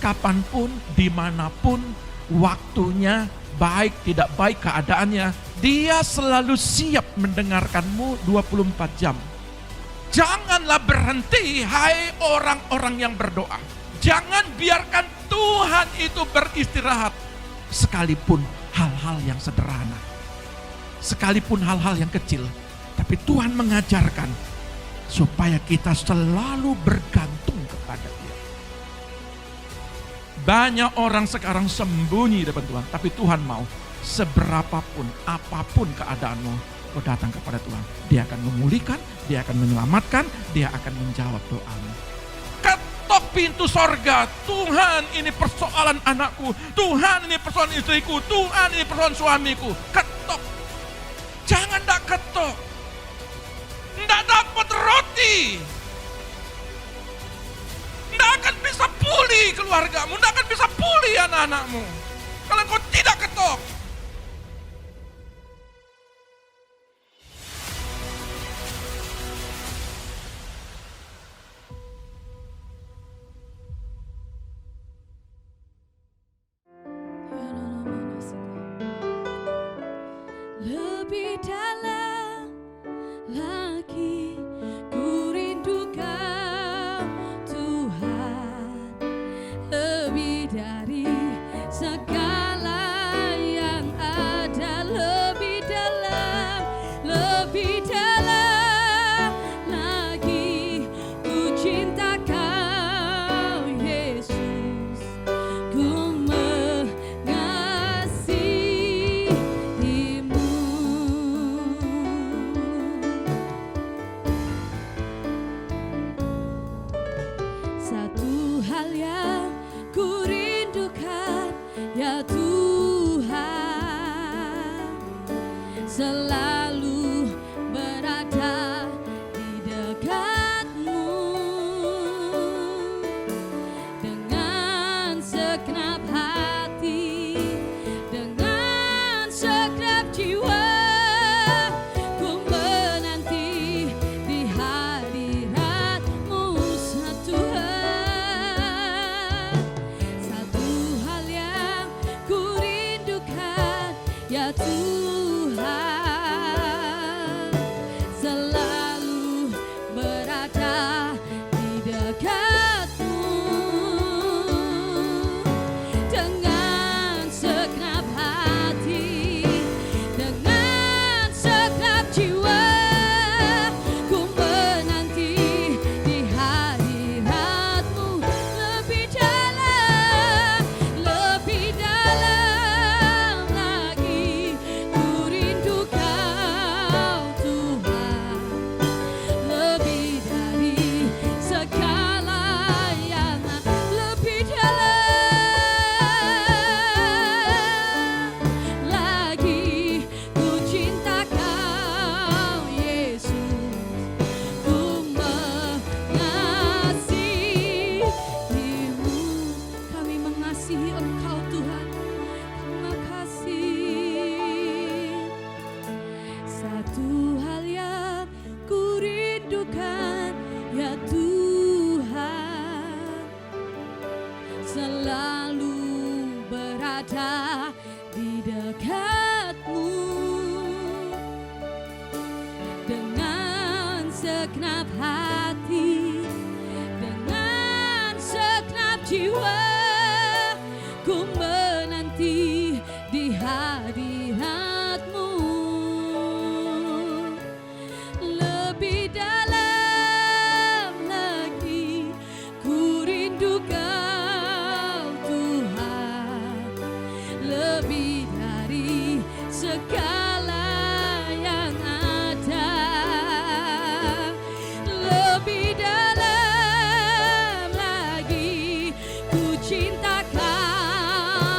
kapanpun, dimanapun, waktunya, baik tidak baik keadaannya, Dia selalu siap mendengarkanmu 24 jam. Janganlah berhenti, hai orang-orang yang berdoa. Jangan biarkan Tuhan itu beristirahat. Sekalipun hal-hal yang sederhana, sekalipun hal-hal yang kecil, tapi Tuhan mengajarkan supaya kita selalu bergantung kepada Dia. Banyak orang sekarang sembunyi depan Tuhan, tapi Tuhan mau seberapapun, apapun keadaanmu, kau datang kepada Tuhan. Dia akan memulihkan, Dia akan menyelamatkan, Dia akan menjawab doamu. Ketok pintu sorga, Tuhan ini persoalan anakku, Tuhan ini persoalan istriku, Tuhan ini persoalan suamiku. Ketok, jangan tak ketok. Nggak dapat roti, nggak akan bisa pulih keluargamu, nggak akan bisa pulih anak-anakmu kalau kau tidak ketok. Lebih dalam lagi ku rindu Kau Tuhan, lebih dari segala yang ada, lebih dalam lagi ku cinta Kau Yesus, ku satu hal yang ku rindukan, ya Tuhan, selalu berada di dekat-Mu dengan segenap hati, dengan segenap jiwa. Ya Tuhan, selalu berada di dekat-Mu dengan segenap hati, dengan segenap jiwa. Ku menanti di hadirat-Mu, lebih dalam Engkau Tuhan, terima kasih. Satu hal yang ku rindukan, ya Tuhan, selalu berada di dekat-Mu dengan segenap hati, dengan segenap jiwa. Ku menanti di hadirat-Mu, lebih dalam lagi ku rindu Kau Tuhan, lebih dari segala yang ada, lebih dalam lagi ku cinta Kau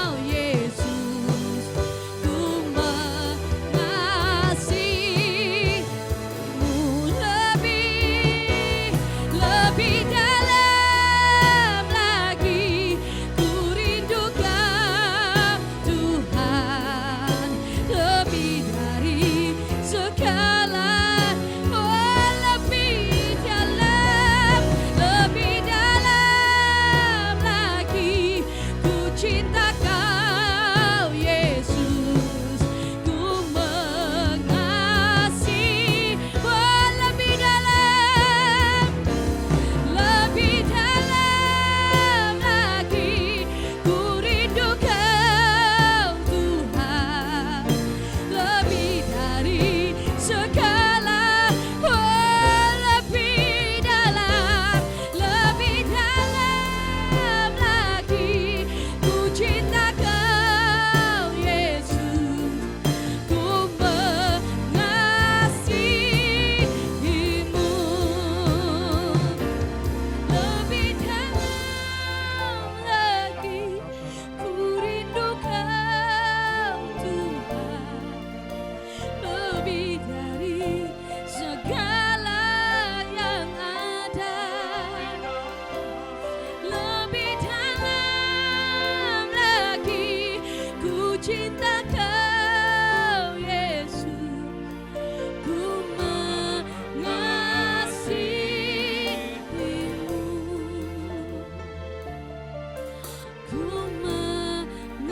ku mengasihimu.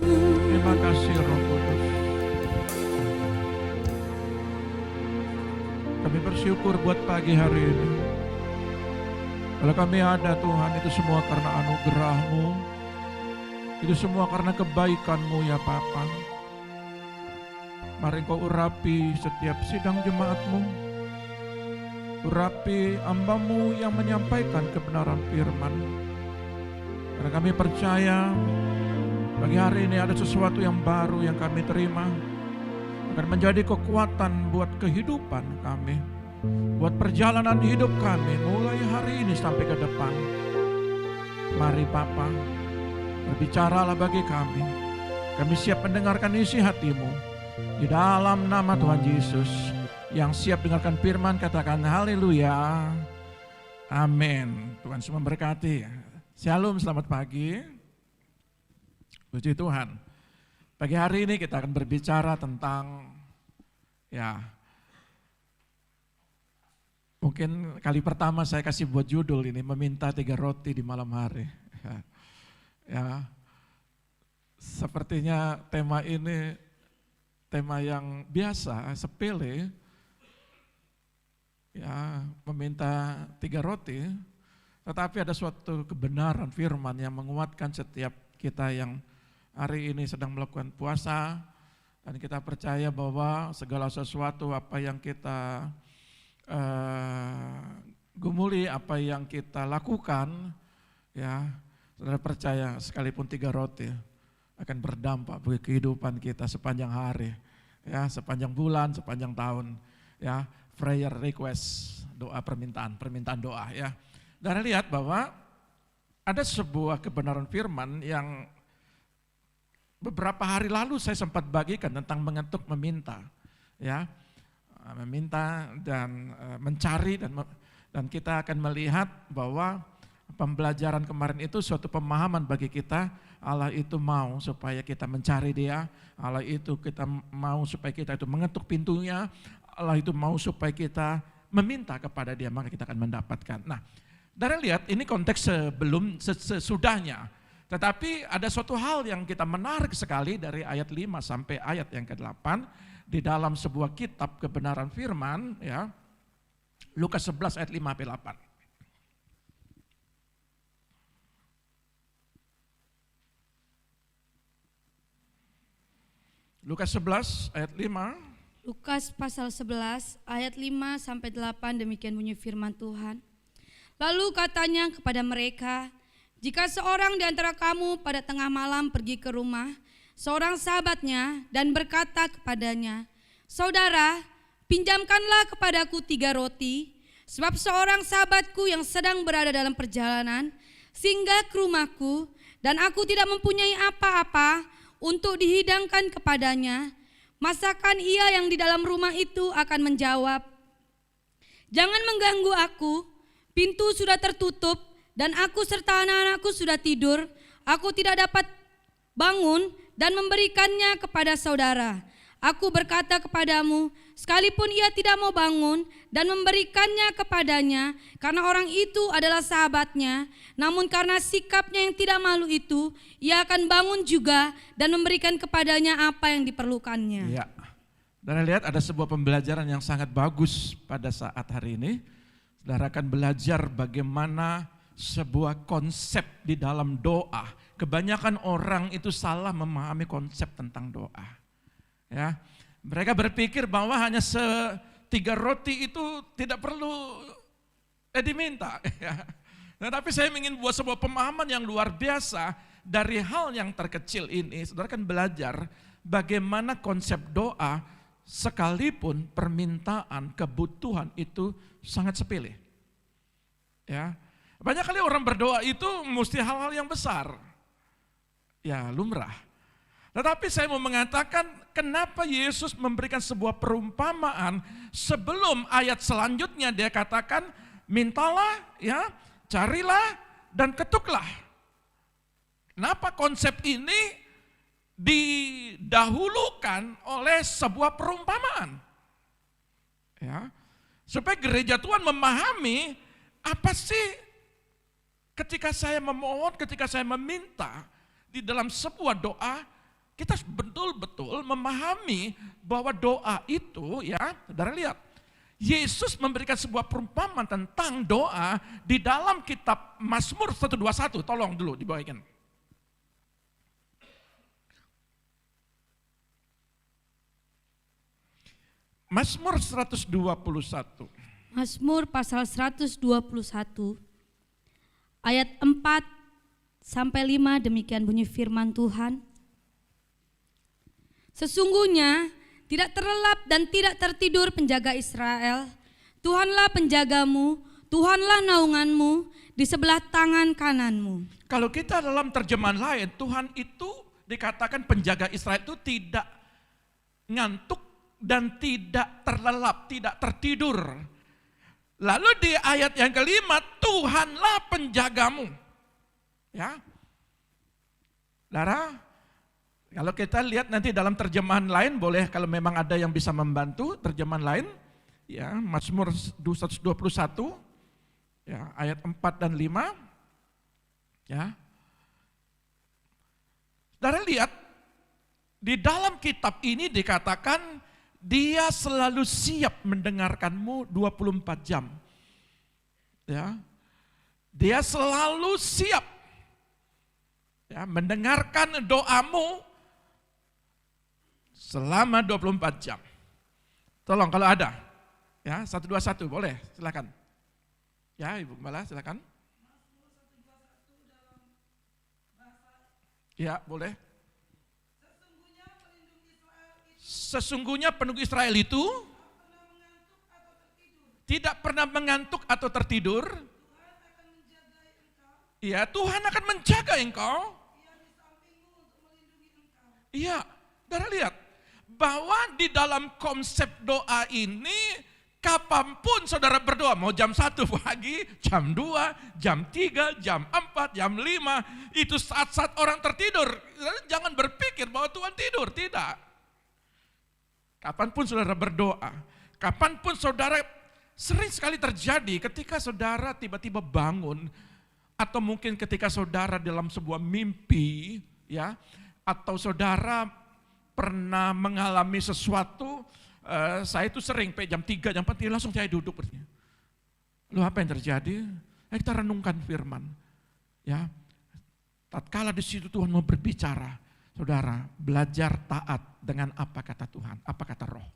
Terima kasih Roh Kudus. Kami bersyukur buat pagi hari ini. Kalau kami ada Tuhan, itu semua karena anugerah-Mu. Itu semua karena kebaikan-Mu ya Bapa. Mari Engkau urapi setiap sidang jemaat-Mu. Urapi hamba-Mu yang menyampaikan kebenaran firman. Karena kami percaya pagi hari ini ada sesuatu yang baru yang kami terima. Akan menjadi kekuatan buat kehidupan kami. Buat perjalanan hidup kami mulai hari ini sampai ke depan. Mari Bapa, berbicaralah bagi kami. Kami siap mendengarkan isi hati-Mu. Di dalam nama Tuhan Yesus, yang siap dengarkan firman katakan haleluya. Amin. Tuhan semua memberkati. Shalom, selamat pagi. Puji Tuhan. Pagi hari ini kita akan berbicara tentang mungkin kali pertama saya kasih buat judul ini, meminta 3 roti di malam hari. Ya, sepertinya tema ini tema yang biasa, sepele. Ya, meminta 3 roti, tetapi ada suatu kebenaran firman yang menguatkan setiap kita yang hari ini sedang melakukan puasa, dan kita percaya bahwa segala sesuatu apa yang kita gumuli, apa yang kita lakukan, ya, saudara percaya sekalipun 3 roti akan berdampak bagi kehidupan kita sepanjang hari, ya, sepanjang bulan, sepanjang tahun, ya. Prayer request, doa permintaan doa, ya. Dan lihat bahwa ada sebuah kebenaran firman yang beberapa hari lalu saya sempat bagikan tentang mengetuk meminta, ya. Meminta dan mencari, dan kita akan melihat bahwa pembelajaran kemarin itu suatu pemahaman bagi kita. Allah itu mau supaya kita mencari Dia, Allah itu kita mau supaya kita itu mengetuk pintunya, Allah itu mau supaya kita meminta kepada Dia, maka kita akan mendapatkan. Nah, dari lihat ini konteks sesudahnya, tetapi ada suatu hal yang kita menarik sekali dari ayat 5 sampai ayat yang ke-8 di dalam sebuah kitab kebenaran firman, ya. Lukas 11 ayat 5 sampai 8. Lukas 11 ayat 5. Lukas pasal 11 ayat 5 sampai 8, demikian bunyi firman Tuhan. Lalu katanya kepada mereka, jika seorang di antara kamu pada tengah malam pergi ke rumah seorang sahabatnya dan berkata kepadanya, saudara, pinjamkanlah kepadaku 3 roti, sebab seorang sahabatku yang sedang berada dalam perjalanan singgah ke rumahku dan aku tidak mempunyai apa-apa untuk dihidangkan kepadanya, masakan ia yang di dalam rumah itu akan menjawab, jangan mengganggu aku, pintu sudah tertutup dan aku serta anak-anakku sudah tidur, aku tidak dapat bangun dan memberikannya kepada saudara. Aku berkata kepadamu, sekalipun ia tidak mau bangun dan memberikannya kepadanya, karena orang itu adalah sahabatnya, namun karena sikapnya yang tidak malu itu, ia akan bangun juga dan memberikan kepadanya apa yang diperlukannya. Ya. Dan lihat ada sebuah pembelajaran yang sangat bagus pada saat hari ini. Saudara akan belajar bagaimana sebuah konsep di dalam doa. Kebanyakan orang itu salah memahami konsep tentang doa. Ya, mereka berpikir bahwa hanya 3 roti itu tidak perlu diminta. Ya. Tetapi saya ingin buat sebuah pemahaman yang luar biasa dari hal yang terkecil ini. Saudara kan belajar bagaimana konsep doa sekalipun permintaan, kebutuhan itu sangat sepele. Ya, banyak kali orang berdoa itu mesti hal-hal yang besar. Ya, lumrah. Tetapi saya mau mengatakan kenapa Yesus memberikan sebuah perumpamaan sebelum ayat selanjutnya dia katakan mintalah, ya, carilah dan ketuklah. Kenapa konsep ini didahulukan oleh sebuah perumpamaan? Ya, supaya gereja Tuhan memahami apa sih ketika saya memohon, ketika saya meminta di dalam sebuah doa, kita betul-betul memahami bahwa doa itu ya, saudara lihat, Yesus memberikan sebuah perumpamaan tentang doa di dalam kitab Mazmur 121, tolong dulu dibawakan. Mazmur 121. Mazmur pasal 121 ayat 4 sampai 5 demikian bunyi firman Tuhan. Sesungguhnya tidak terlelap dan tidak tertidur penjaga Israel. Tuhanlah penjagamu, Tuhanlah naunganmu di sebelah tangan kananmu. Kalau kita dalam terjemahan lain, Tuhan itu dikatakan penjaga Israel itu tidak ngantuk dan tidak terlelap, tidak tertidur. Lalu di ayat yang kelima, Tuhanlah penjagamu. Ya. Lara, kalau kita lihat nanti dalam terjemahan lain, boleh kalau memang ada yang bisa membantu terjemahan lain. Ya, Mazmur 121, ya, ayat 4 dan 5. Ya. Saudara lihat, di dalam kitab ini dikatakan Dia selalu siap mendengarkanmu 24 jam. Ya. Dia selalu siap ya, mendengarkan doamu selama 24 jam. Tolong kalau ada. Ya, 121 boleh, silakan. Ya, Ibu Gembala silakan. Ya, boleh. Sesungguhnya penduduk Israel itu tidak pernah mengantuk atau tertidur. Iya, Tuhan akan menjaga engkau. Iya, saudara lihat bahwa di dalam konsep doa ini kapanpun saudara berdoa, mau jam 1 pagi, jam 2, jam 3, jam 4, jam 5, itu saat-saat orang tertidur. Jangan berpikir bahwa Tuhan tidur, tidak. Kapanpun saudara berdoa, kapanpun saudara, sering sekali terjadi ketika saudara tiba-tiba bangun, atau mungkin ketika saudara dalam sebuah mimpi, ya, atau saudara pernah mengalami sesuatu, saya itu sering jam 3, jam 4, langsung saya duduk. Lalu apa yang terjadi? Kita renungkan firman. Ya, tatkala di situ Tuhan mau berbicara, saudara belajar taat dengan apa kata Tuhan, apa kata Roh.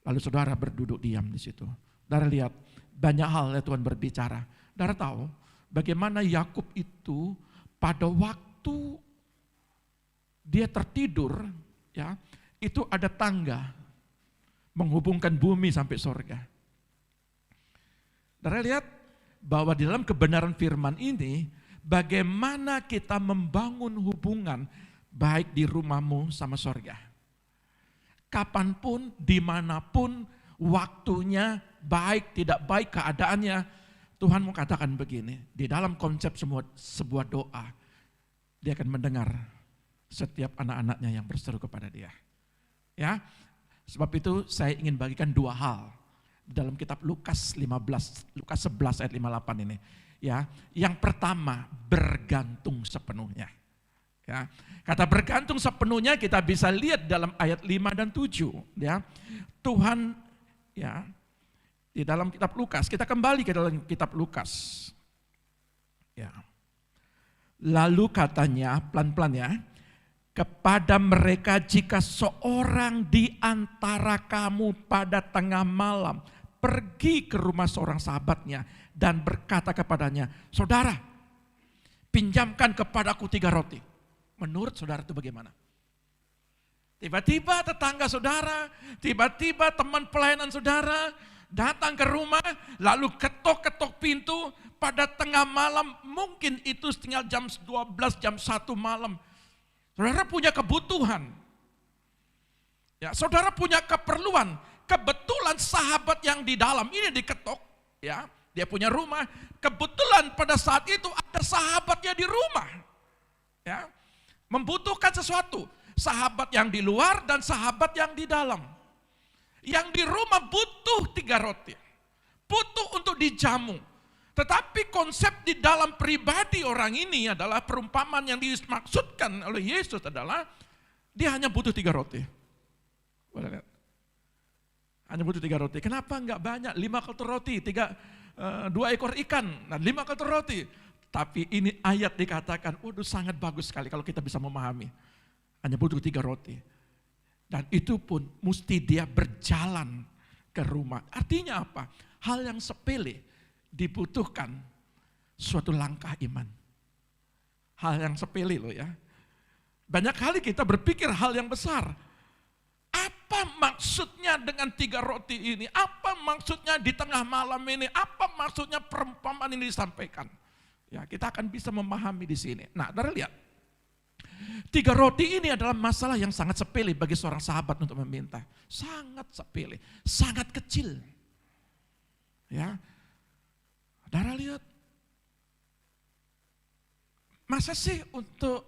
Lalu saudara berduduk diam di situ. Saudara lihat banyak hal yang Tuhan berbicara. Saudara tahu bagaimana Yakub itu pada waktu dia tertidur, ya, itu ada tangga menghubungkan bumi sampai sorga. Saudara lihat bahwa di dalam kebenaran firman ini, bagaimana kita membangun hubungan baik di rumahmu sama sorga. Kapanpun, dimanapun, waktunya, baik tidak baik keadaannya, Tuhan mau katakan begini, di dalam konsep sebuah doa, Dia akan mendengar setiap anak-anaknya yang berseru kepada Dia. Ya, sebab itu saya ingin bagikan dua hal dalam kitab Lukas 11 ayat 58 ini. Ya, yang pertama, bergantung sepenuhnya. Ya, kata bergantung sepenuhnya kita bisa lihat dalam ayat 5 dan 7. Ya, Tuhan, ya, di dalam kitab Lukas, kita kembali ke dalam kitab Lukas. Ya. Lalu katanya, pelan-pelan ya, kepada mereka jika seorang di antara kamu pada tengah malam pergi ke rumah seorang sahabatnya dan berkata kepadanya, saudara, pinjamkan kepadaku 3 roti. Menurut saudara itu bagaimana? Tiba-tiba tetangga saudara, tiba-tiba teman pelayanan saudara datang ke rumah, lalu ketok-ketok pintu pada tengah malam, mungkin itu tinggal jam 12, jam 1 malam. Saudara punya kebutuhan. Ya, saudara punya keperluan. Kebetulan sahabat yang di dalam ini diketok, ya, dia punya rumah. Kebetulan pada saat itu ada sahabatnya di rumah. Ya, membutuhkan sesuatu. Sahabat yang di luar dan sahabat yang di dalam. Yang di rumah butuh 3 roti. Butuh untuk dijamu. Tetapi konsep di dalam pribadi orang ini adalah perumpamaan yang dimaksudkan oleh Yesus adalah dia hanya butuh 3 roti. Boleh lihat? Hanya butuh 3 roti. Kenapa enggak banyak? 5 ketur roti, 2 ekor ikan, dan 5 ketur roti. Tapi ini ayat dikatakan, waduh sangat bagus sekali kalau kita bisa memahami. Hanya butuh 3 roti. Dan itu pun mesti dia berjalan ke rumah. Artinya apa? Hal yang sepele dibutuhkan suatu langkah iman. Hal yang sepele loh ya. Banyak kali kita berpikir hal yang besar. Apa maksudnya dengan 3 roti ini? Apa maksudnya di tengah malam ini? Apa maksudnya perumpamaan ini disampaikan? Ya, kita akan bisa memahami di sini. Nah, saudara lihat. 3 roti ini adalah masalah yang sangat sepele bagi seorang sahabat untuk meminta. Sangat sepele, sangat kecil. Ya. Saudara lihat. Masa sih untuk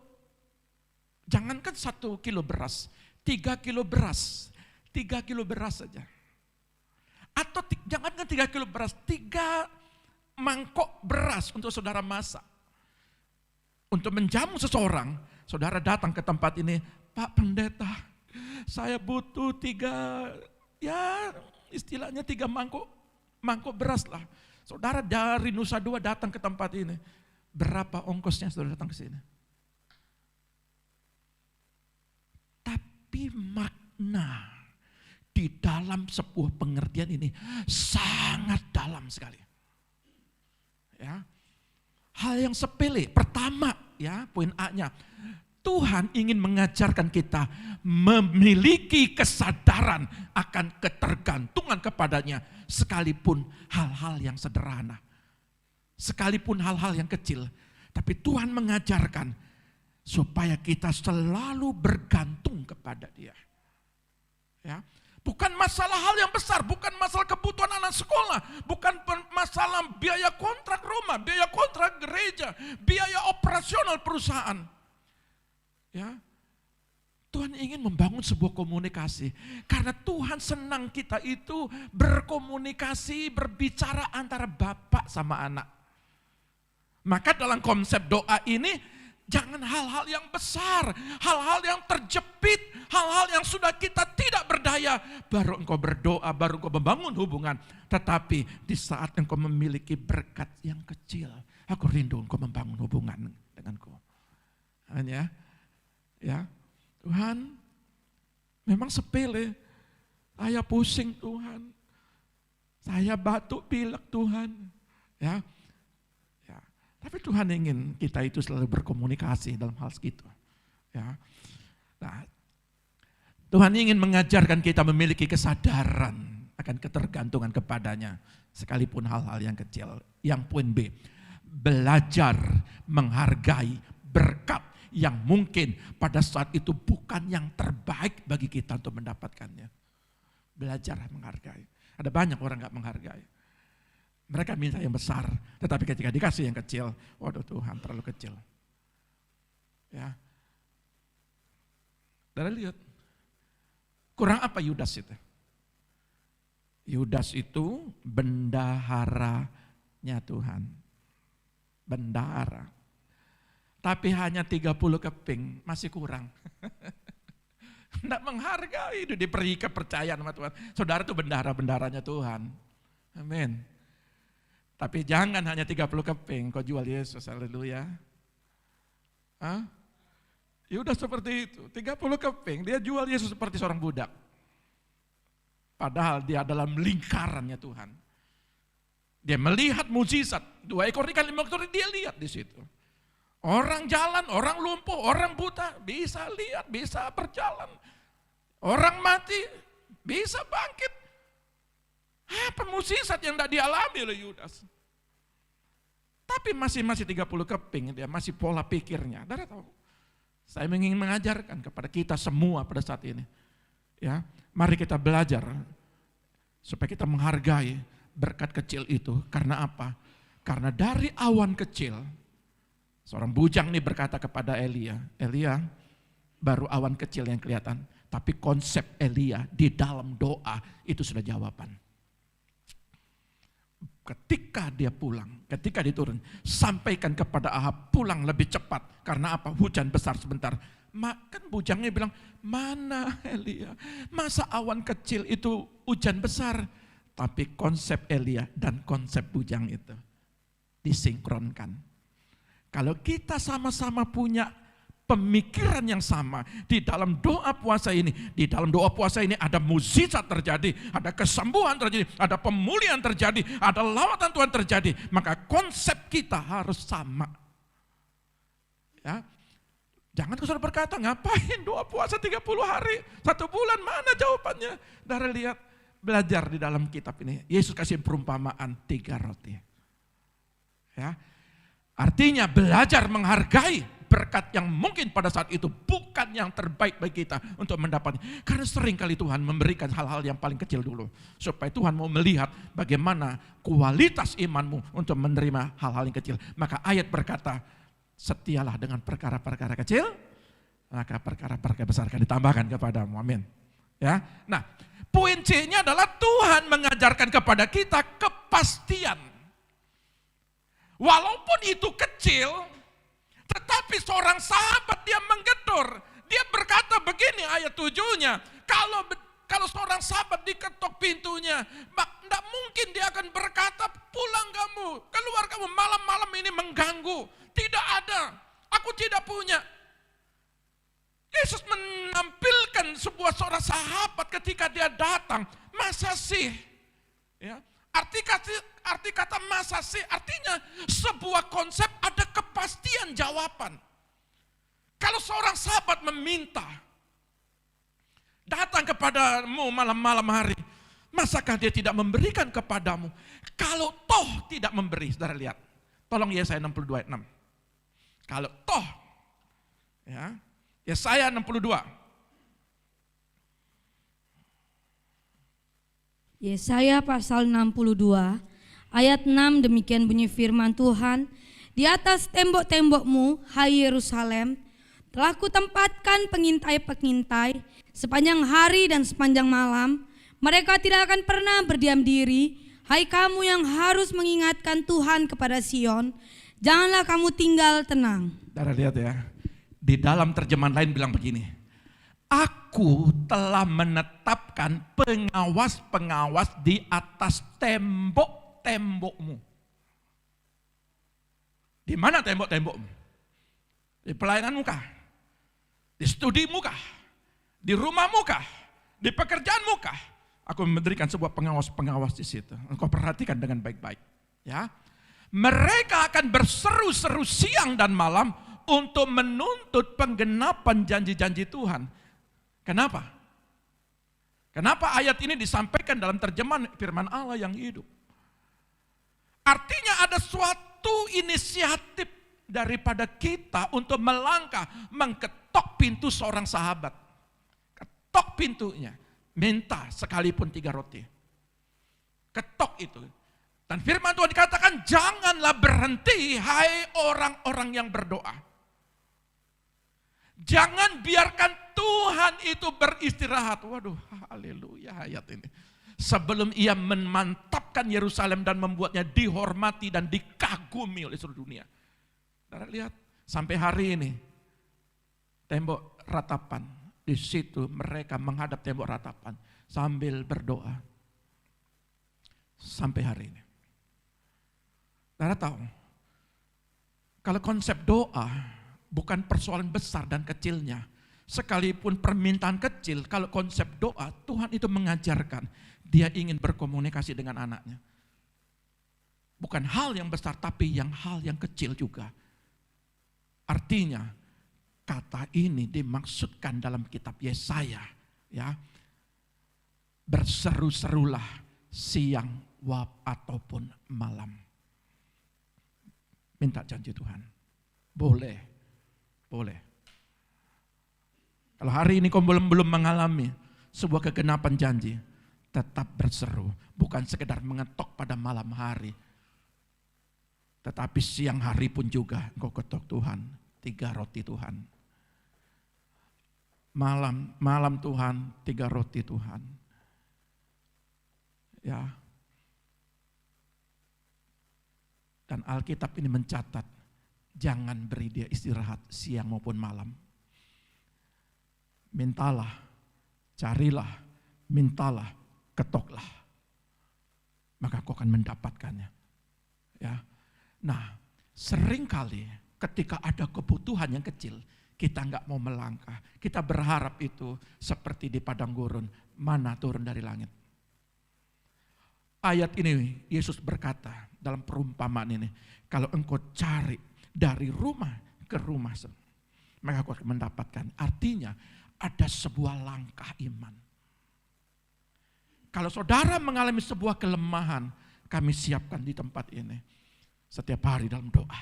jangankan 1 kilo beras, 3 kilo beras. 3 kilo beras saja. Atau jangankan 3 kilo beras, 3 mangkok beras untuk saudara masak. Untuk menjamu seseorang, saudara datang ke tempat ini, Pak Pendeta, saya butuh 3, ya istilahnya 3 mangkok beras lah. Saudara dari Nusa Dua datang ke tempat ini, berapa ongkosnya saudara datang ke sini? Tapi makna di dalam sebuah pengertian ini sangat dalam sekali. Ya. Hal yang sepele, pertama ya, poin A-nya. Tuhan ingin mengajarkan kita memiliki kesadaran akan ketergantungan kepadanya sekalipun hal-hal yang sederhana. Sekalipun hal-hal yang kecil. Tapi Tuhan mengajarkan supaya kita selalu bergantung kepada Dia. Ya. Bukan masalah hal yang besar, bukan masalah kebutuhan anak sekolah, bukan masalah biaya kontrak rumah, biaya kontrak gereja, biaya operasional perusahaan. Ya, Tuhan ingin membangun sebuah komunikasi. Karena Tuhan senang kita itu berkomunikasi, berbicara antara bapak sama anak. Maka dalam konsep doa ini, jangan hal-hal yang besar, hal-hal yang terjepit, hal-hal yang sudah kita tidak berdaya. Baru engkau berdoa, baru engkau membangun hubungan. Tetapi di saat engkau memiliki berkat yang kecil, aku rindu engkau membangun hubungan denganku. Hanya ya, Tuhan memang sepele. Saya pusing Tuhan. Saya batuk pilek Tuhan. Ya. Ya. Tapi Tuhan ingin kita itu selalu berkomunikasi dalam hal segitu. Ya. Nah, Tuhan ingin mengajarkan kita memiliki kesadaran akan ketergantungan kepadanya. Sekalipun hal-hal yang kecil. Yang poin B, belajar menghargai berkat yang mungkin pada saat itu bukan yang terbaik bagi kita untuk mendapatkannya. Belajar menghargai. Ada banyak orang gak menghargai. Mereka minta yang besar, tetapi ketika dikasih yang kecil, waduh Tuhan terlalu kecil. Ya. Dan lihat, kurang apa Yudas itu? Yudas itu bendaharanya Tuhan. Bendahara. Tapi hanya 30 keping, masih kurang. Tidak menghargai, itu diberi kepercayaan sama Tuhan. Saudara itu bendahara-bendaharanya Tuhan. Amin. Tapi jangan hanya 30 keping, kau jual Yesus, haleluya. Ya udah seperti itu, 30 keping, dia jual Yesus seperti seorang budak. Padahal dia dalam lingkarannya Tuhan. Dia melihat mukjizat, 2 ekor ikan 5 ekor, dia lihat di situ. Orang jalan, orang lumpuh, orang buta bisa lihat, bisa berjalan. Orang mati bisa bangkit. Apa mukjizat yang tidak dialami oleh Yudas? Tapi masih 30 keping, dia masih pola pikirnya. Saudara tahu? Saya ingin mengajarkan kepada kita semua pada saat ini. Ya, mari kita belajar supaya kita menghargai berkat kecil itu. Karena apa? Karena dari awan kecil, seorang bujang ini berkata kepada Elia, Elia, baru awan kecil yang kelihatan, tapi konsep Elia di dalam doa itu sudah jawaban. ketika dia pulang, ketika dia turun, sampaikan kepada Ahab, pulang lebih cepat. Karena apa? Hujan besar sebentar. Kan bujangnya bilang, mana Elia? Masa awan kecil itu hujan besar? Tapi konsep Elia dan konsep bujang itu disinkronkan. Kalau kita sama-sama punya pemikiran yang sama di dalam doa puasa ini, ada mukjizat terjadi, ada kesembuhan terjadi, ada pemulihan terjadi, ada lawatan Tuhan terjadi, maka konsep kita harus sama. Ya. Jangan kau berkata, ngapain doa puasa 30 hari, 1 bulan, mana jawabannya? Dari lihat, belajar di dalam kitab ini. Yesus kasih perumpamaan 3 roti. Ya. Artinya belajar menghargai berkat yang mungkin pada saat itu bukan yang terbaik bagi kita untuk mendapatnya. Karena sering kali Tuhan memberikan hal-hal yang paling kecil dulu. Supaya Tuhan mau melihat bagaimana kualitas imanmu untuk menerima hal-hal yang kecil. Maka ayat berkata, setialah dengan perkara-perkara kecil, maka perkara-perkara besar akan ditambahkan kepadamu. Amin. Ya. Nah, poin C-nya adalah Tuhan mengajarkan kepada kita kepastian. Walaupun itu kecil, tetapi seorang sahabat dia menggedor. Dia berkata begini ayat 7-nya, kalau seorang sahabat diketok pintunya, tidak mungkin dia akan berkata, pulang kamu, keluar kamu, malam-malam ini mengganggu. Tidak ada, aku tidak punya. Yesus menampilkan seorang sahabat ketika dia datang, masa sih? Ya. Arti kata masa sih artinya sebuah konsep ada kepastian jawaban. Kalau seorang sahabat meminta, datang kepadamu malam-malam hari, masakah dia tidak memberikan kepadamu? Kalau toh tidak memberi, saudara lihat. Tolong Yesaya 62 ayat 6. Kalau toh, ya, Yesaya 62. Yesaya pasal 62 ayat 6 demikian bunyi firman Tuhan, di atas tembok-tembokmu hai Yerusalem telah kutempatkan pengintai-pengintai sepanjang hari dan sepanjang malam, mereka tidak akan pernah berdiam diri. Hai kamu yang harus mengingatkan Tuhan kepada Sion, janganlah kamu tinggal tenang. Saudara lihat ya, di dalam terjemahan lain bilang begini, aku telah menetapkan pengawas-pengawas di atas tembok-tembokmu. Di mana tembok-tembokmu? Di pelayananmu kah? Di studimu kah? Di rumahmu kah? Di pekerjaanmu kah? Aku memberikan sebuah pengawas-pengawas di situ. Engkau perhatikan dengan baik-baik. Ya, mereka akan berseru-seru siang dan malam untuk menuntut penggenapan janji-janji Tuhan. Kenapa? Kenapa ayat ini disampaikan dalam terjemahan firman Allah yang hidup? Artinya ada suatu inisiatif daripada kita untuk melangkah, mengketok pintu seorang sahabat. Ketok pintunya, minta sekalipun 3 roti. Ketok itu. Dan firman Tuhan dikatakan, janganlah berhenti hai orang-orang yang berdoa. Jangan biarkan Tuhan itu beristirahat. Waduh, haleluya ayat ini. Sebelum ia memantapkan Yerusalem dan membuatnya dihormati dan dikagumi oleh seluruh dunia. Saudara lihat, sampai hari ini tembok ratapan, di situ mereka menghadap tembok ratapan sambil berdoa. Sampai hari ini. Saudara tahu, kalau konsep doa bukan persoalan besar dan kecilnya. Sekalipun permintaan kecil, kalau konsep doa, Tuhan itu mengajarkan. Dia ingin berkomunikasi dengan anaknya. Bukan hal yang besar, tapi hal yang kecil juga. Artinya, kata ini dimaksudkan dalam kitab Yesaya. Ya, berseru-serulah siang ataupun malam. Minta janji Tuhan. Boleh. Kalau hari ini kau belum mengalami sebuah kegenapan janji, tetap berseru. Bukan sekedar mengetok pada malam hari. Tetapi siang hari pun juga kau ketok Tuhan. 3 roti Tuhan. Malam Tuhan, 3 roti Tuhan. Ya. Dan Alkitab ini mencatat, jangan beri dia istirahat siang maupun malam. Mintalah, carilah, mintalah, ketoklah. Maka kau akan mendapatkannya. Ya. Nah, seringkali ketika ada kebutuhan yang kecil, kita nggak mau melangkah. Kita berharap itu seperti di padang gurun, mana turun dari langit. Ayat ini Yesus berkata dalam perumpamaan ini, kalau engkau cari dari rumah ke rumah, maka kau akan mendapatkan. Artinya ada sebuah langkah iman. Kalau saudara mengalami sebuah kelemahan, kami siapkan di tempat ini setiap hari dalam doa.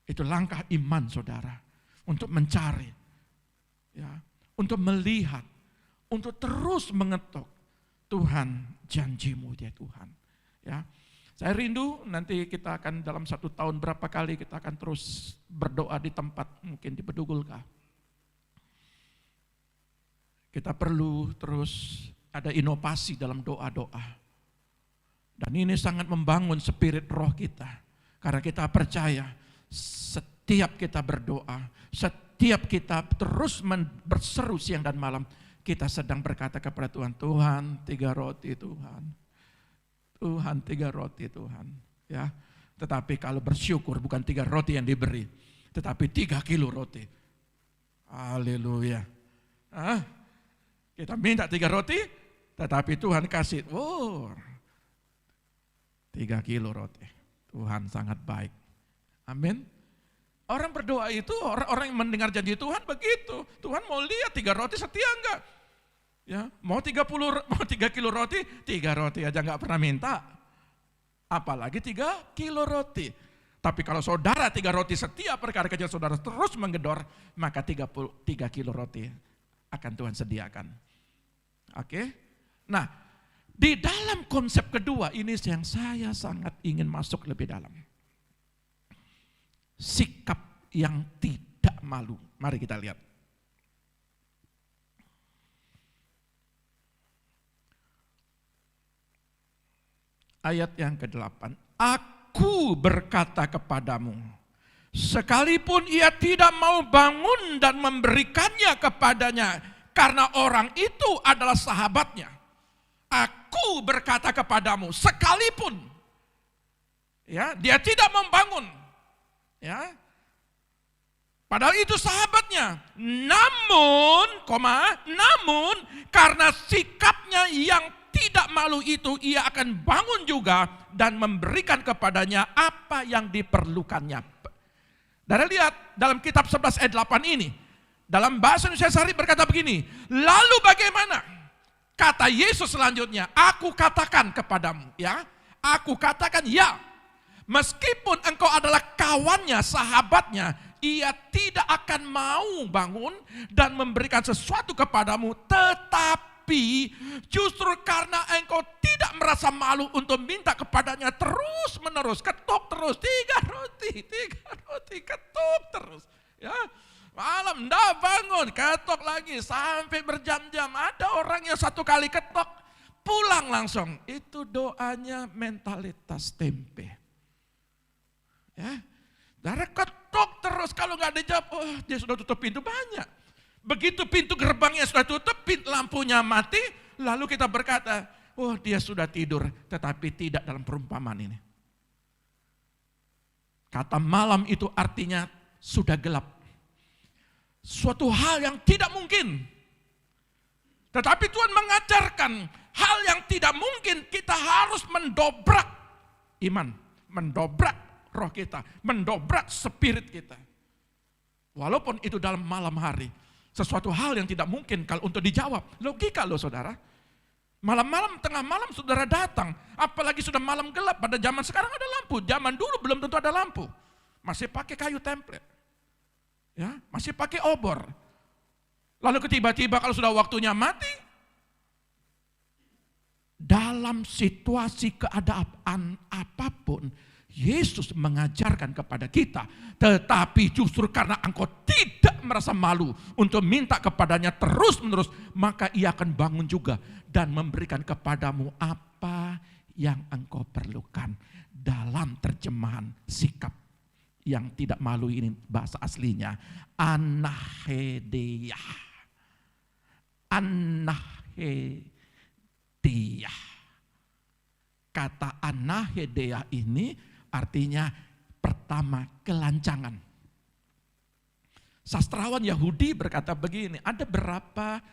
Itu langkah iman saudara untuk mencari, ya, untuk melihat, untuk terus mengetuk. Tuhan, janjimu dia Tuhan. Ya, saya rindu nanti kita akan dalam 1 tahun berapa kali kita akan terus berdoa di tempat mungkin di Bedugulkah. Kita perlu terus ada inovasi dalam doa-doa. Dan ini sangat membangun spirit roh kita. Karena kita percaya setiap kita berdoa, setiap kita terus berseru siang dan malam, kita sedang berkata kepada Tuhan, Tuhan 3 roti Tuhan. Tuhan 3 roti Tuhan. Ya. Tetapi kalau bersyukur bukan 3 roti yang diberi, tetapi 3 kilo roti. Haleluya. Kita minta 3 roti, tetapi Tuhan kasih, 3 kilo roti. Tuhan sangat baik. Amin. Orang berdoa itu, orang yang mendengar janji Tuhan begitu. Tuhan mau lihat 3 roti setia enggak? Ya, mau 3 kilo roti, 3 roti aja enggak pernah minta. Apalagi 3 kilo roti. Tapi kalau saudara 3 roti setia perkara kecil saudara terus menggedor, maka 3 kilo roti akan Tuhan sediakan. Oke? Nah, di dalam konsep kedua ini yang saya sangat ingin masuk lebih dalam. Sikap yang tidak malu. Mari kita lihat. Ayat yang ke-8. Aku berkata kepadamu, sekalipun ia tidak mau bangun dan memberikannya kepadanya, karena orang itu adalah sahabatnya. Aku berkata kepadamu, sekalipun ya, dia tidak membangun. Ya. Padahal itu sahabatnya. Namun karena sikapnya yang tidak malu itu, ia akan bangun juga dan memberikan kepadanya apa yang diperlukannya. Dari lihat dalam kitab 11 ayat 8 ini, dalam bahasa Indonesia Sehari berkata begini, lalu bagaimana? Kata Yesus selanjutnya, aku katakan kepadamu, ya, aku katakan ya, meskipun engkau adalah kawannya, sahabatnya, ia tidak akan mau bangun dan memberikan sesuatu kepadamu, tetapi justru karena engkau tidak merasa malu untuk minta kepadanya terus menerus, ketuk terus, 3 roti, ketuk terus, ya. Malam ndak bangun, ketok lagi sampai berjam-jam. Ada orang yang 1 kali ketok, pulang langsung. Itu doanya mentalitas tempe. Ya, darah ketok terus, kalau nggak dijawab, dia sudah tutup pintu banyak. Begitu pintu gerbangnya sudah tutup, lampunya mati, lalu kita berkata, dia sudah tidur, tetapi tidak dalam perumpamaan ini. Kata malam itu artinya sudah gelap. Suatu hal yang tidak mungkin. Tetapi Tuhan mengajarkan hal yang tidak mungkin, kita harus mendobrak iman, mendobrak roh kita, mendobrak spirit kita. Walaupun itu dalam malam hari, sesuatu hal yang tidak mungkin kalau untuk dijawab. Logika loh saudara. Malam-malam, tengah malam saudara datang, apalagi sudah malam gelap. Pada zaman sekarang ada lampu, zaman dulu belum tentu ada lampu. Masih pakai kayu template. Ya, masih pakai obor. Lalu tiba-tiba kalau sudah waktunya mati, dalam situasi keadaan apapun, Yesus mengajarkan kepada kita, tetapi justru karena engkau tidak merasa malu untuk minta kepadanya terus-menerus, maka ia akan bangun juga dan memberikan kepadamu apa yang engkau perlukan. Dalam terjemahan sikap yang tidak malu ini bahasa aslinya, anahedeia. Anahedeia. Kata anahedeia ini artinya pertama kelancangan. Sastrawan Yahudi berkata begini, ada berapa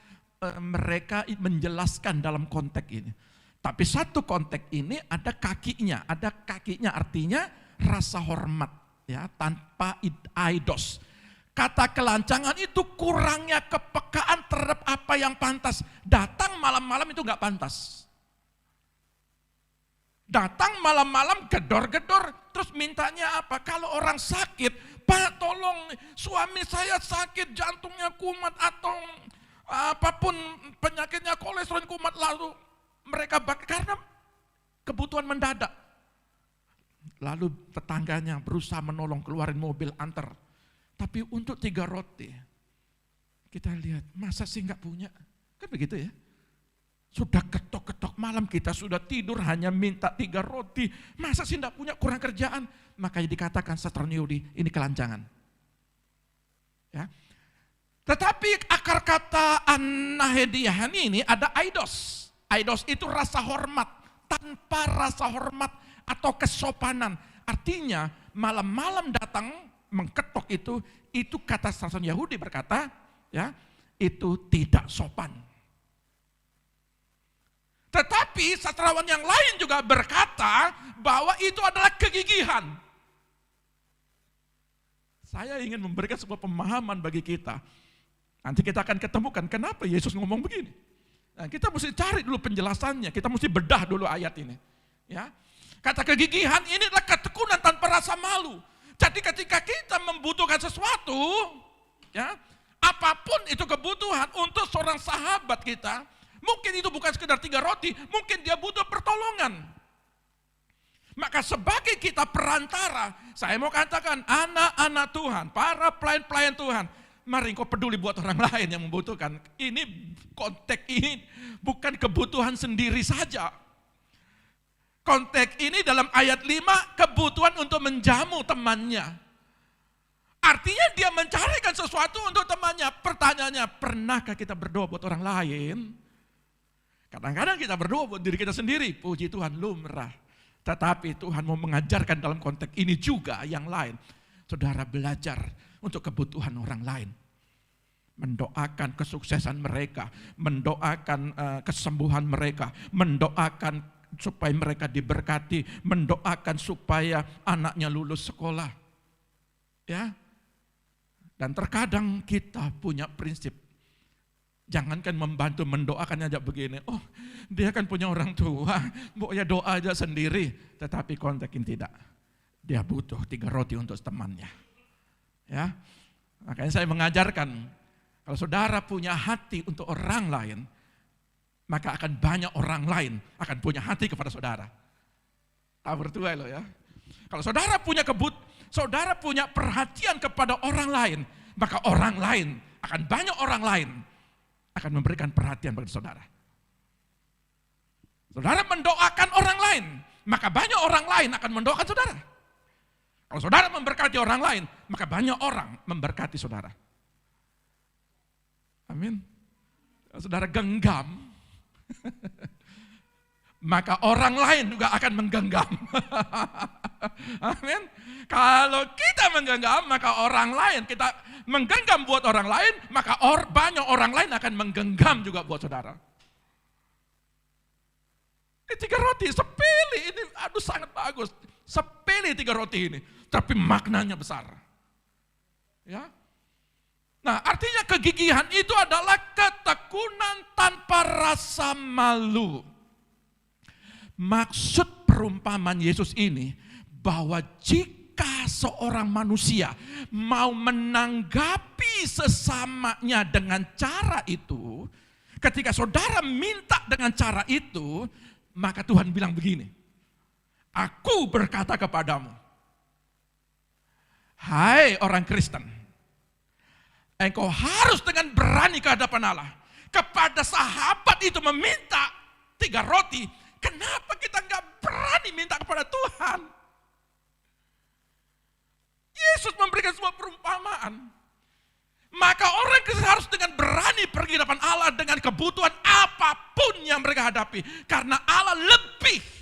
mereka menjelaskan dalam konteks ini. Tapi satu konteks ini ada kakinya artinya rasa hormat ya, tanpa aidos. Kata kelancangan itu kurangnya kepekaan terhadap apa yang pantas. Datang malam-malam itu enggak pantas. Datang malam-malam gedor-gedor, terus mintanya apa? Kalau orang sakit, Pak tolong suami saya sakit, jantungnya kumat atau apapun penyakitnya, kolesterol kumat, lalu mereka karena kebutuhan mendadak. Lalu tetangganya berusaha menolong, keluarin mobil antar. Tapi untuk 3 roti, kita lihat, masa sih nggak punya? Kan begitu ya. Sudah ketok-ketok malam, kita sudah tidur hanya minta 3 roti. Masa sih nggak punya, kurang kerjaan? Makanya dikatakan sastrawan Yahudi, ini kelancangan. Ya. Tetapi akar kata anahediahan ini ada aidos. Aidos itu rasa hormat, tanpa rasa hormat atau kesopanan. Artinya malam-malam datang mengketok itu kata sastrawan Yahudi berkata, ya, itu tidak sopan. Tetapi sastrawan yang lain juga berkata bahwa itu adalah kegigihan. Saya ingin memberikan sebuah pemahaman bagi kita. Nanti kita akan ketemukan kenapa Yesus ngomong begini. Nah, kita mesti cari dulu penjelasannya, kita mesti bedah dulu ayat ini. Ya. Kata kegigihan ini adalah ketekunan tanpa rasa malu. Jadi ketika kita membutuhkan sesuatu, ya, apapun itu kebutuhan untuk seorang sahabat kita, mungkin itu bukan sekedar 3 roti, mungkin dia butuh pertolongan. Maka sebagai kita perantara, saya mau katakan anak-anak Tuhan, para pelayan-pelayan Tuhan, mari kau peduli buat orang lain yang membutuhkan. Ini konteks ini bukan kebutuhan sendiri saja. Konteks ini dalam ayat 5 kebutuhan untuk menjamu temannya. Artinya dia mencarikan sesuatu untuk temannya. Pertanyaannya, pernahkah kita berdoa buat orang lain? Kadang-kadang kita berdoa buat diri kita sendiri. Puji Tuhan, lumrah. Tetapi Tuhan mau mengajarkan dalam konteks ini juga yang lain. Saudara belajar untuk kebutuhan orang lain. Mendoakan kesuksesan mereka, mendoakan kesembuhan mereka, mendoakan supaya mereka diberkati, mendoakan supaya anaknya lulus sekolah. Ya. Dan terkadang kita punya prinsip, jangankan membantu, mendoakannya aja begini. Oh, dia kan punya orang tua, ya doa aja sendiri. Tetapi kontekin tidak. Dia butuh 3 roti untuk temannya. Ya, makanya saya mengajarkan, kalau saudara punya hati untuk orang lain, maka akan banyak orang lain akan punya hati kepada saudara. Tak bertuah loh ya. Kalau saudara punya perhatian kepada orang lain, maka orang lain akan banyak orang lain akan memberikan perhatian kepada saudara. Saudara mendoakan orang lain, maka banyak orang lain akan mendoakan saudara. Kalau saudara memberkati orang lain, maka banyak orang memberkati saudara. Amin. Kalau saudara genggam, maka orang lain juga akan menggenggam. Amin. Kalau kita menggenggam, maka orang lain, kita menggenggam buat orang lain, maka banyak orang lain akan menggenggam juga buat saudara. Ini 3 roti, sepele ini, aduh sangat bagus. Sepele 3 roti ini, tapi maknanya besar. Ya. Nah, artinya kegigihan itu adalah ketekunan tanpa rasa malu. Maksud perumpamaan Yesus ini bahwa jika seorang manusia mau menanggapi sesamanya dengan cara itu, ketika saudara minta dengan cara itu, maka Tuhan bilang begini, aku berkata kepadamu, hai orang Kristen, engkau harus dengan berani ke hadapan Allah. Kepada sahabat itu meminta 3 roti, Kenapa kita nggak berani minta kepada Tuhan? Yesus memberikan sebuah perumpamaan. Maka orang Kristen harus dengan berani pergi depan Allah dengan kebutuhan apapun yang mereka hadapi. Karena Allah lebih.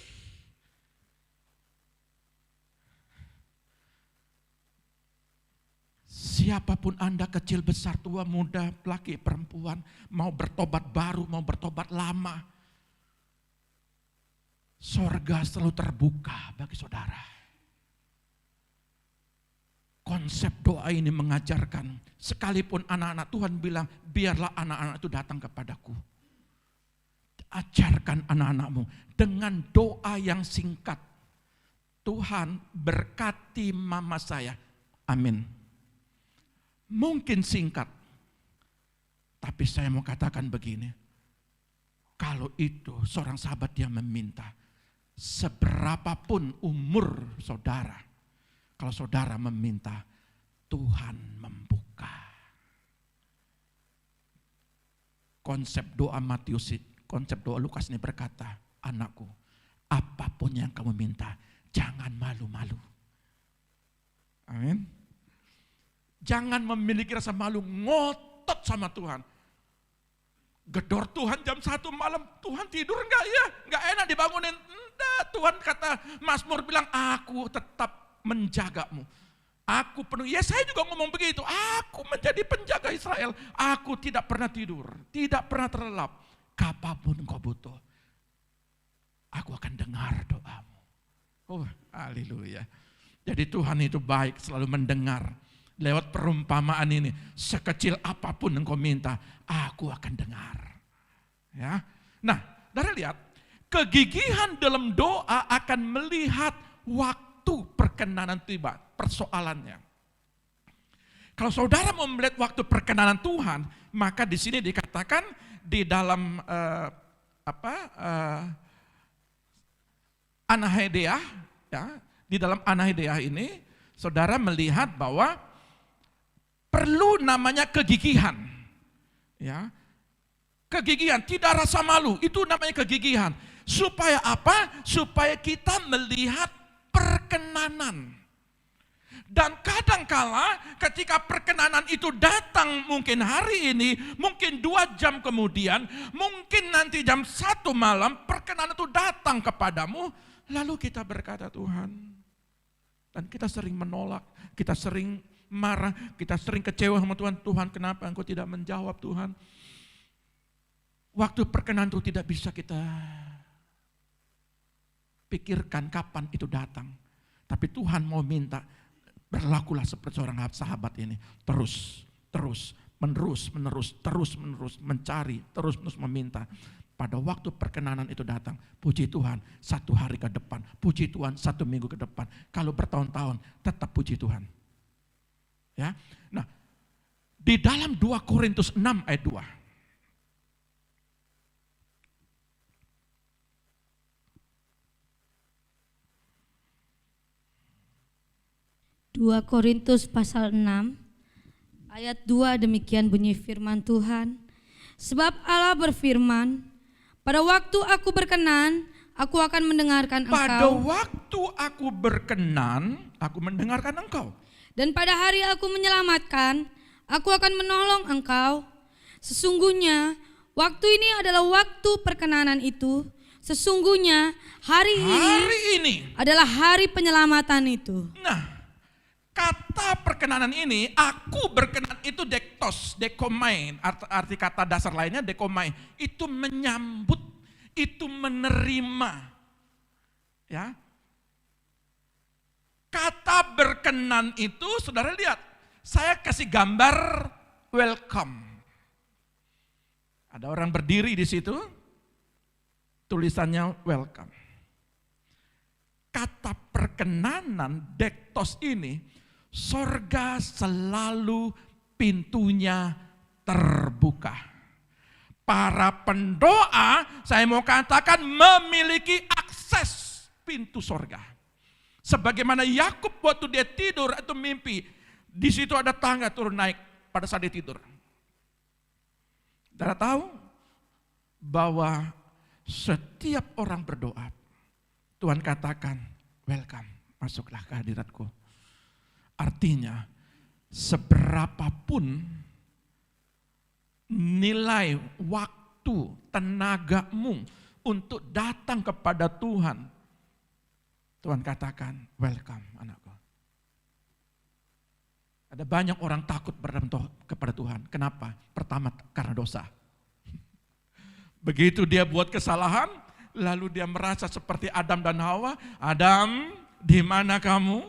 Siapapun Anda, kecil, besar, tua, muda, laki, perempuan, mau bertobat baru, mau bertobat lama, sorga selalu terbuka bagi saudara. Konsep doa ini mengajarkan, sekalipun anak-anak Tuhan bilang, biarlah anak-anak itu datang kepadaku. Ajarkan anak-anakmu dengan doa yang singkat. Tuhan berkati mama saya. Amin. Mungkin singkat, tapi saya mau katakan begini. Kalau itu seorang sahabat yang meminta, seberapapun umur saudara, kalau saudara meminta, Tuhan membuka. Konsep doa Matius, konsep doa Lukas ini berkata, anakku, apapun yang kamu minta, jangan malu-malu. Amin. Jangan memiliki rasa malu, ngotot sama Tuhan. Gedor Tuhan jam 1 malam, Tuhan tidur enggak ya? Enggak enak dibangunin. Enggak, Tuhan kata Mazmur bilang, aku tetap menjagamu. Aku penuh, ya saya juga ngomong begitu. Aku menjadi penjaga Israel. Aku tidak pernah tidur, tidak pernah terlelap. Kapanpun engkau butuh, aku akan dengar doamu. Oh, haleluya. Jadi Tuhan itu baik, selalu mendengar. Lewat perumpamaan ini, sekecil apapun engkau minta, aku akan dengar. Ya. Nah, dari lihat, kegigihan dalam doa akan melihat waktu perkenanan tiba. Persoalannya, kalau saudara mau melihat waktu perkenanan Tuhan, maka di sini dikatakan di dalam Anahedeah, ya, di dalam Anahedeah ini, saudara melihat bahwa perlu namanya kegigihan, ya, kegigihan, tidak rasa malu, itu namanya kegigihan. Supaya apa? Supaya kita melihat perkenanan. Dan kadangkala ketika perkenanan itu datang mungkin hari ini, mungkin 2 jam kemudian, mungkin nanti jam 1 malam perkenanan itu datang kepadamu, lalu kita berkata Tuhan. Dan kita sering menolak, kita sering marah, kita sering kecewa sama Tuhan. Tuhan, kenapa Engkau tidak menjawab Tuhan? Waktu perkenanan itu tidak bisa kita pikirkan kapan itu datang. Tapi Tuhan mau minta, berlakulah seperti seorang sahabat ini. Terus menerus, mencari, terus meminta. Pada waktu perkenanan itu datang, puji Tuhan 1 hari ke depan, puji Tuhan 1 minggu ke depan. Kalau bertahun-tahun, tetap puji Tuhan. Ya, nah, di dalam 2 Korintus 6 ayat 2. Korintus pasal 6 ayat 2, demikian bunyi firman Tuhan. Sebab Allah berfirman, pada waktu aku berkenan, aku akan mendengarkan engkau. Pada waktu aku berkenan, aku mendengarkan engkau. Dan pada hari aku menyelamatkan, aku akan menolong engkau. Sesungguhnya waktu ini adalah waktu perkenanan itu. Sesungguhnya hari ini adalah hari penyelamatan itu. Nah, kata perkenanan ini, aku berkenan itu dektos, dekomai, arti kata dasar lainnya dekomai, itu menyambut, itu menerima. Ya. Kata berkenan itu, saudara lihat, saya kasih gambar welcome. Ada orang berdiri di situ, tulisannya welcome. Kata perkenanan, dektos ini, sorga selalu pintunya terbuka. Para pendoa, saya mau katakan, memiliki akses pintu sorga. Sebagaimana Yakub waktu dia tidur atau mimpi, di situ ada tangga turun naik pada saat dia tidur. Saudara tahu bahwa Setiap orang berdoa, Tuhan katakan, welcome, masuklah ke hadiratku. Artinya, seberapapun nilai waktu, tenagamu untuk datang kepada Tuhan, Tuhan katakan, welcome anakku. Ada banyak orang takut berdoa kepada Tuhan. Kenapa? Pertama, karena dosa. Begitu dia buat kesalahan, lalu dia merasa seperti Adam dan Hawa. Adam, di mana kamu?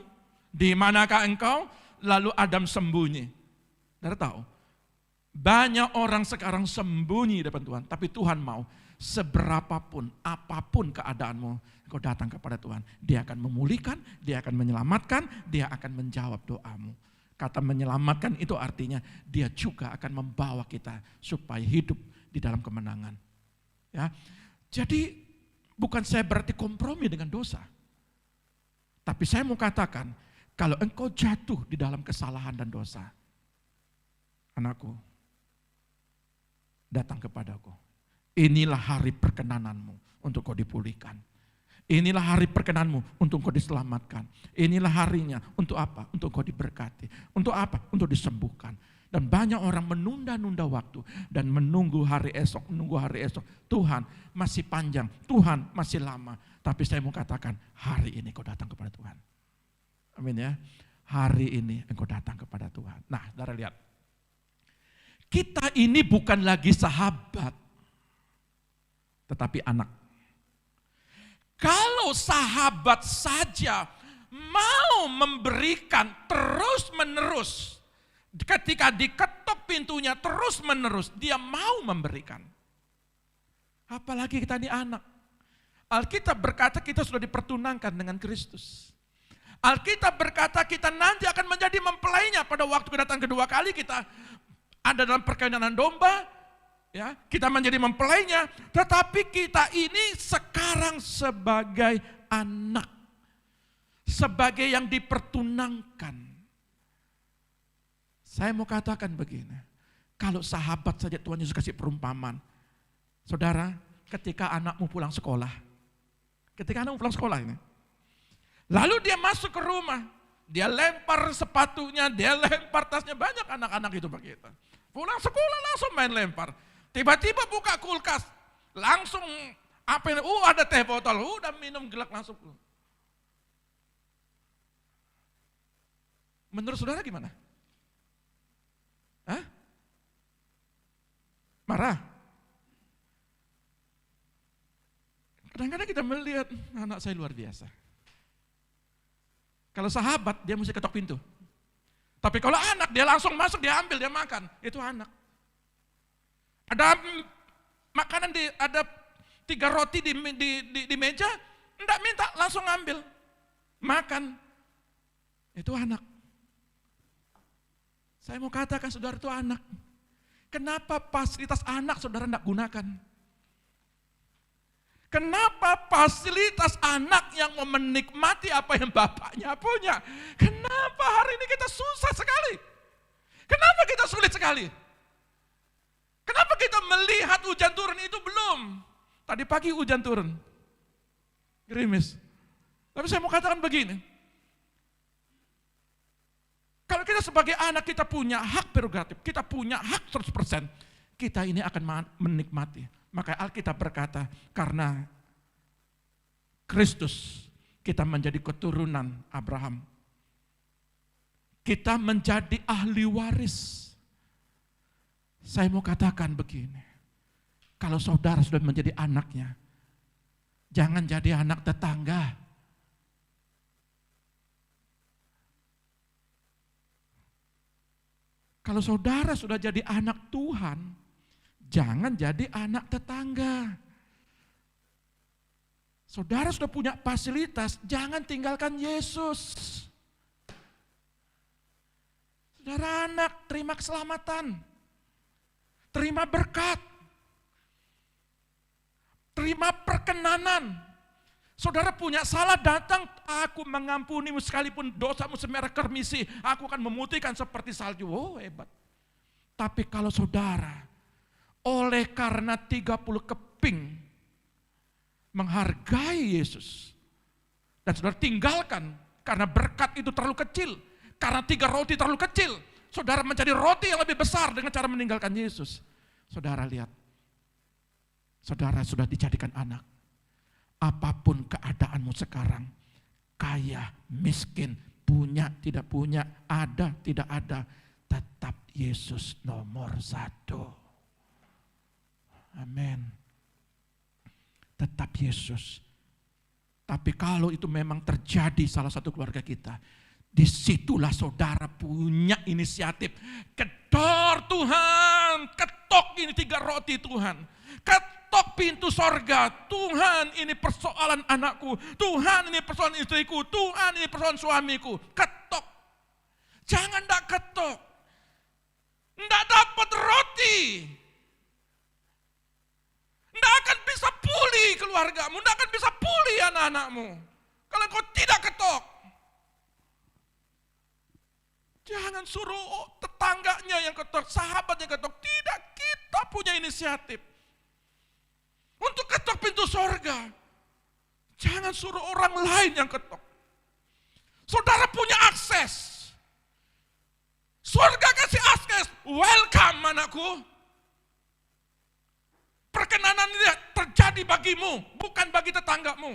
Di manakah engkau? Lalu Adam sembunyi. Saudara tahu, banyak orang sekarang sembunyi di depan Tuhan. Tapi Tuhan mau, seberapapun, apapun keadaanmu, kau datang kepada Tuhan. Dia akan memulihkan, dia akan menyelamatkan, dia akan menjawab doamu. Kata menyelamatkan itu artinya dia juga akan membawa kita supaya hidup di dalam kemenangan. Ya, jadi bukan saya berarti kompromi dengan dosa. Tapi saya mau katakan, kalau engkau jatuh di dalam kesalahan dan dosa, anakku, datang kepadaku. Inilah hari perkenananmu untuk kau dipulihkan. Inilah hari perkenanmu untuk kau diselamatkan. Inilah harinya untuk apa? Untuk kau diberkati. Untuk apa? Untuk disembuhkan. Dan banyak orang menunda-nunda waktu dan menunggu hari esok, Tuhan masih panjang, Tuhan masih lama. Tapi saya mau katakan, hari ini kau datang kepada Tuhan. Amin ya. Hari ini engkau datang kepada Tuhan. Nah, saudara lihat. Kita ini bukan lagi sahabat, tetapi anak. Kalau sahabat saja mau memberikan terus-menerus, ketika diketok pintunya terus-menerus, dia mau memberikan. Apalagi kita ini anak. Alkitab berkata kita sudah dipertunangkan dengan Kristus. Alkitab berkata kita nanti akan menjadi mempelainya pada waktu kedatangan kedua kali, kita ada dalam perkawinan domba. Ya, kita menjadi mempelainya, tetapi kita ini sekarang sebagai anak, sebagai yang dipertunangkan. Saya mau katakan begini, kalau sahabat saja Tuhan Yesus kasih perumpamaan. Saudara, ketika anakmu pulang sekolah ini, lalu dia masuk ke rumah, dia lempar sepatunya, dia lempar tasnya, banyak anak-anak itu begitu. Pulang sekolah langsung main lempar. Tiba-tiba buka kulkas, langsung apa ini? Ada teh botol, udah minum gelak langsung. Menurut saudara gimana? Hah? Marah? Kadang-kadang kita melihat anak saya luar biasa. Kalau sahabat dia mesti ketok pintu. Tapi kalau anak dia langsung masuk, dia ambil, dia makan. Itu anak. Ada makanan, ada 3 roti di meja, enggak minta, langsung ambil, makan. Itu anak. Saya mau katakan saudara itu anak. Kenapa fasilitas anak saudara enggak gunakan? Kenapa fasilitas anak yang mau menikmati apa yang bapaknya punya? Kenapa hari ini kita susah sekali? Kenapa kita sulit sekali? Kenapa kita melihat hujan turun itu belum? Tadi pagi hujan turun. Gerimis. Tapi saya mau katakan begini. Kalau kita sebagai anak kita punya hak prerogatif, kita punya hak 100%, kita ini akan menikmati. Maka Alkitab berkata, karena Kristus kita menjadi keturunan Abraham. Kita menjadi ahli waris. Saya mau katakan begini, kalau saudara sudah menjadi anaknya, jangan jadi anak tetangga. Kalau saudara sudah jadi anak Tuhan, jangan jadi anak tetangga. Saudara sudah punya fasilitas, jangan tinggalkan Yesus. Saudara anak, terima keselamatan. Terima berkat, terima perkenanan. Saudara punya salah, datang, aku mengampunimu sekalipun dosamu semerah kermisi, aku akan memutihkan seperti salju. Oh hebat. Tapi kalau saudara, oleh karena 30 keping, menghargai Yesus. Dan saudara tinggalkan karena berkat itu terlalu kecil. Karena 3 roti terlalu kecil. Saudara mencari roti yang lebih besar dengan cara meninggalkan Yesus. Saudara lihat. Saudara sudah dijadikan anak. Apapun keadaanmu sekarang. Kaya, miskin, punya, tidak punya, ada, tidak ada. Tetap Yesus nomor 1. Amin. Tetap Yesus. Tapi kalau itu memang terjadi salah satu keluarga kita, disitulah saudara punya inisiatif. Kedor Tuhan, ketok ini 3 roti Tuhan. Ketok pintu sorga, Tuhan ini persoalan anakku, Tuhan ini persoalan istriku, Tuhan ini persoalan suamiku. Ketok. Jangan tak ketok. Tidak dapat roti. Tidak akan bisa pulih keluargamu, tidak akan bisa pulih anak-anakmu. Kalau kau tidak ketok. Jangan suruh tetangganya yang ketok, sahabatnya ketok. Tidak, kita punya inisiatif. Untuk ketok pintu sorga. Jangan suruh orang lain yang ketok. Saudara punya akses. Surga kasih akses. Welcome anakku. Perkenanan ini terjadi bagimu, bukan bagi tetanggamu.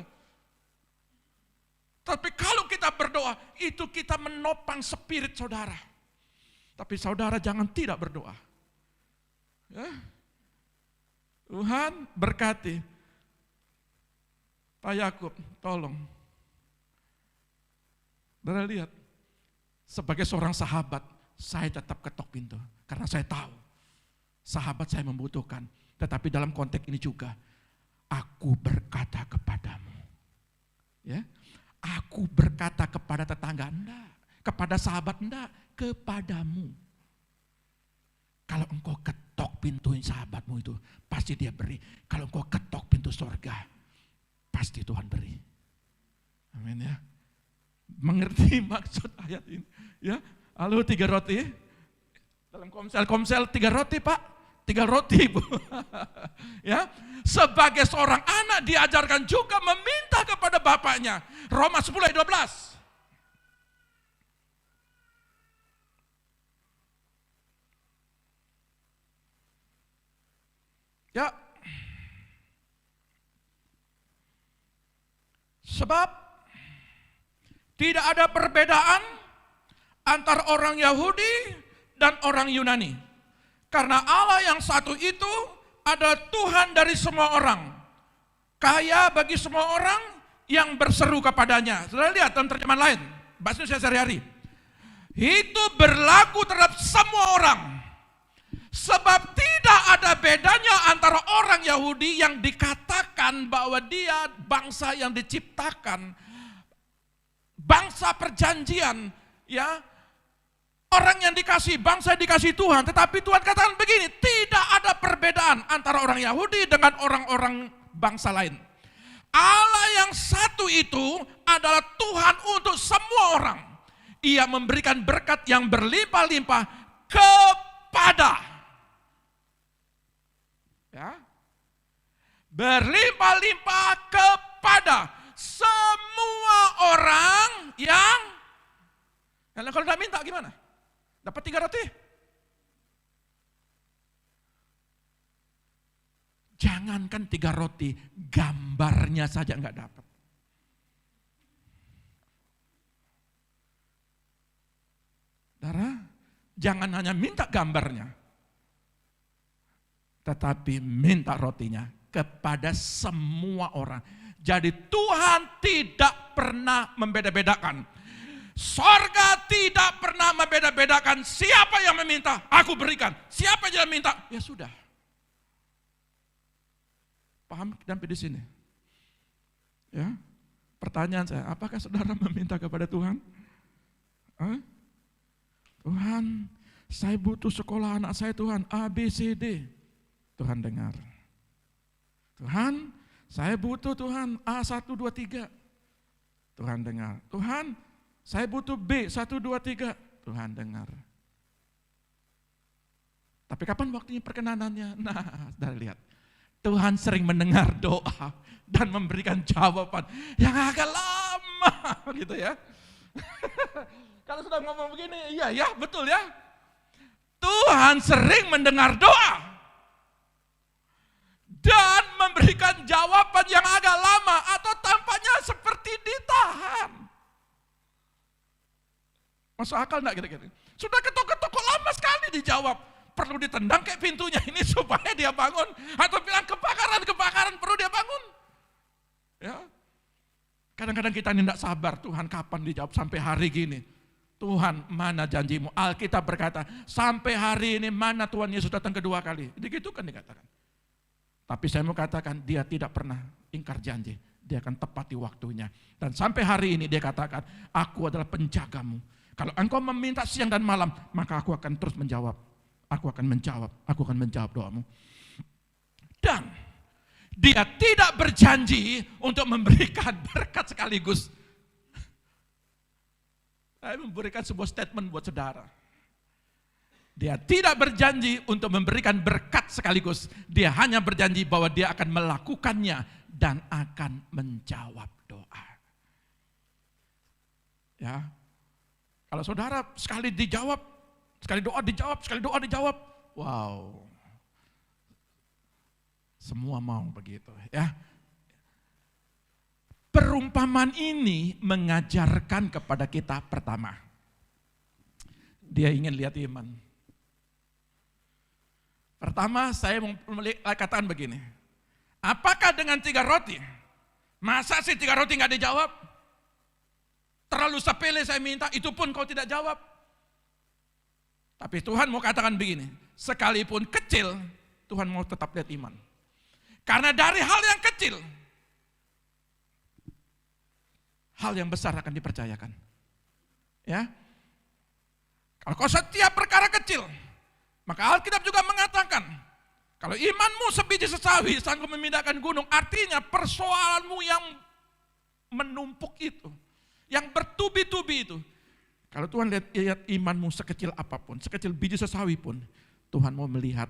Tapi kalau kita berdoa, itu kita menopang spirit saudara. Tapi saudara jangan tidak berdoa. Ya. Tuhan berkati. Pak Yakub, tolong. Saudara lihat, sebagai seorang sahabat, saya tetap ketok pintu. Karena saya tahu, sahabat saya membutuhkan. Tetapi dalam konteks ini juga, aku berkata kepadamu. Ya, aku berkata kepada tetangga, enggak. Kepada sahabat, enggak. Kepadamu. Kalau engkau ketok pintu sahabatmu itu, pasti dia beri. Kalau engkau ketok pintu surga, pasti Tuhan beri. Amin ya. Mengerti maksud ayat ini? Ya, halo 3 roti. Dalam komsel 3 roti Pak. 3 roti Bu. Ya, sebagai seorang anak diajarkan juga meminta kepada bapaknya. Roma 10 ayat 12. Ya. Sebab tidak ada perbedaan antara orang Yahudi dan orang Yunani. Karena Allah yang satu itu adalah Tuhan dari semua orang. Kaya bagi semua orang yang berseru kepadanya. Saudara lihat dalam terjemahan lain, bahasa Indonesia sehari-hari. Itu berlaku terhadap semua orang. Sebab tidak ada bedanya antara orang Yahudi yang dikatakan bahwa dia bangsa yang diciptakan. Bangsa perjanjian, ya. Orang yang dikasih, bangsa yang dikasih Tuhan. Tetapi Tuhan katakan begini, tidak ada perbedaan antara orang Yahudi dengan orang-orang bangsa lain. Allah yang satu itu adalah Tuhan untuk semua orang. Ia memberikan berkat yang berlimpah-limpah kepada. Ya, berlimpah-limpah kepada semua orang yang. Kalau tidak minta gimana? Dapat 3 roti? Jangankan 3 roti, gambarnya saja enggak dapat. Saudara, jangan hanya minta gambarnya, tetapi minta rotinya kepada semua orang. Jadi Tuhan tidak pernah membeda-bedakan. Sorga tidak pernah membeda-bedakan siapa yang meminta, aku berikan. Siapa yang minta, ya sudah. Paham sampai di sini? Ya. Pertanyaan saya, apakah saudara meminta kepada Tuhan? Tuhan, saya butuh sekolah anak saya Tuhan, A, B, C, D. Tuhan dengar. Tuhan, saya butuh Tuhan, A, 1, 2, 3. Tuhan dengar. Tuhan, saya butuh B, 1, 2, 3. Tuhan dengar. Tapi kapan waktunya perkenanannya? Nah, saudara lihat. Tuhan sering mendengar doa dan memberikan jawaban yang agak lama gitu ya. Kalau sudah ngomong begini, iya ya betul ya. Tuhan sering mendengar doa dan memberikan jawaban yang agak lama atau tampaknya seperti ditahan. Masuk akal enggak kira-kira? Sudah ketok-ketok kok lama sekali dijawab. Perlu ditendang kayak pintunya ini supaya dia bangun. Atau bilang kebakaran perlu dia bangun. Ya. Kadang-kadang kita ini tidak sabar, Tuhan kapan dijawab sampai hari gini. Tuhan mana janjimu? Alkitab berkata, sampai hari ini mana Tuhan Yesus datang kedua kali. Begitu kan dikatakan. Tapi saya mau katakan dia tidak pernah ingkar janji. Dia akan tepati waktunya. Dan sampai hari ini dia katakan, aku adalah penjagamu. Kalau engkau meminta siang dan malam, maka aku akan terus menjawab. Aku akan menjawab doamu. Dan dia tidak berjanji untuk memberikan berkat sekaligus. Saya memberikan sebuah statement buat saudara. Dia tidak berjanji untuk memberikan berkat sekaligus. Dia hanya berjanji bahwa dia akan melakukannya dan akan menjawab doa. Ya. Kalau saudara sekali dijawab, sekali doa dijawab. Wow. Semua mau begitu ya. Perumpamaan ini mengajarkan kepada kita pertama. Dia ingin lihat iman. Pertama saya mau katakan begini. Apakah dengan 3 roti? Masa sih 3 roti nggak dijawab? Terlalu sepele saya minta, itu pun kau tidak jawab. Tapi Tuhan mau katakan begini, sekalipun kecil, Tuhan mau tetap lihat iman. Karena dari hal yang kecil, hal yang besar akan dipercayakan. Ya, kalau kau setiap perkara kecil, maka Alkitab juga mengatakan, kalau imanmu sebiji sesawi sanggup memindahkan gunung, artinya persoalanmu yang menumpuk itu, yang bertubi-tubi itu, kalau Tuhan lihat imanmu sekecil apapun, sekecil biji sesawi pun, Tuhan mau melihat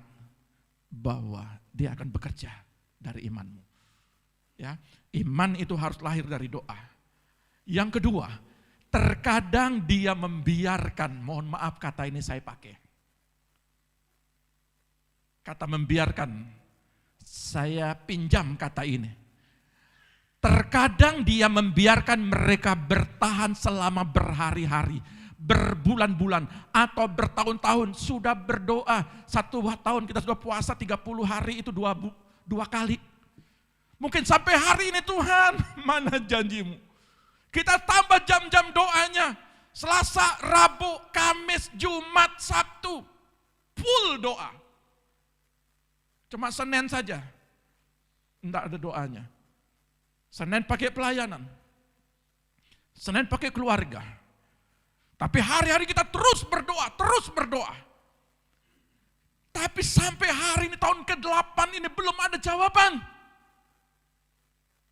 bahwa dia akan bekerja dari imanmu. Ya, iman itu harus lahir dari doa. Yang kedua, terkadang dia membiarkan, mohon maaf kata ini saya pakai. Kata membiarkan, saya pinjam kata ini. Terkadang dia membiarkan mereka bertahan selama berhari-hari, berbulan-bulan, atau bertahun-tahun. Sudah berdoa, 1 tahun kita sudah puasa 30 hari itu dua kali. Mungkin sampai hari ini Tuhan, mana janjimu? Kita tambah jam-jam doanya. Selasa, Rabu, Kamis, Jumat, Sabtu. Full doa. Cuma Senin saja. Tidak ada doanya. Senin pakai pelayanan. Senin pakai keluarga. Tapi hari-hari kita terus berdoa. Tapi sampai hari ini tahun ke-8 ini belum ada jawaban.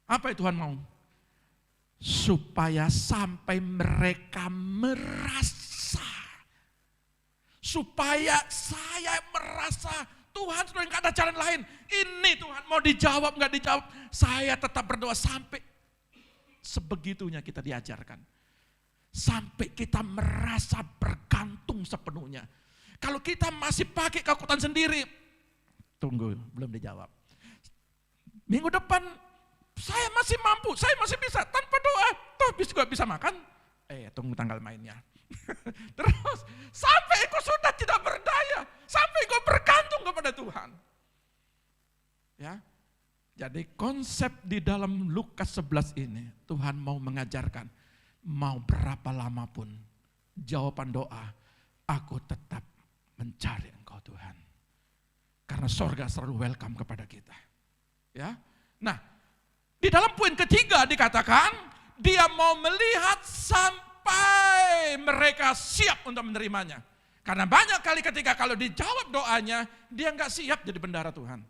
Apa yang Tuhan mau? Supaya sampai mereka merasa. Supaya saya merasa Tuhan sudah nggak ada jalan lain. Ini Tuhan mau dijawab nggak dijawab. Saya tetap berdoa sampai sebegitunya kita diajarkan. Sampai kita merasa bergantung sepenuhnya. Kalau kita masih pakai kekuatan sendiri, tunggu belum dijawab. Minggu depan saya masih mampu, saya masih bisa tanpa doa. Toh juga bisa makan. Tunggu tanggal mainnya. Terus sampai kau sudah tidak berdaya, sampai kau bergantung kepada Tuhan. Ya. Jadi konsep di dalam Lukas 11 ini Tuhan mau mengajarkan, mau berapa lama pun jawaban doa, aku tetap mencari Engkau Tuhan. Karena sorga selalu welcome kepada kita. Ya. Nah, di dalam poin ketiga dikatakan dia mau melihat sampai mereka siap untuk menerimanya. Karena banyak kali ketika kalau dijawab doanya, dia nggak siap jadi bendahara Tuhan.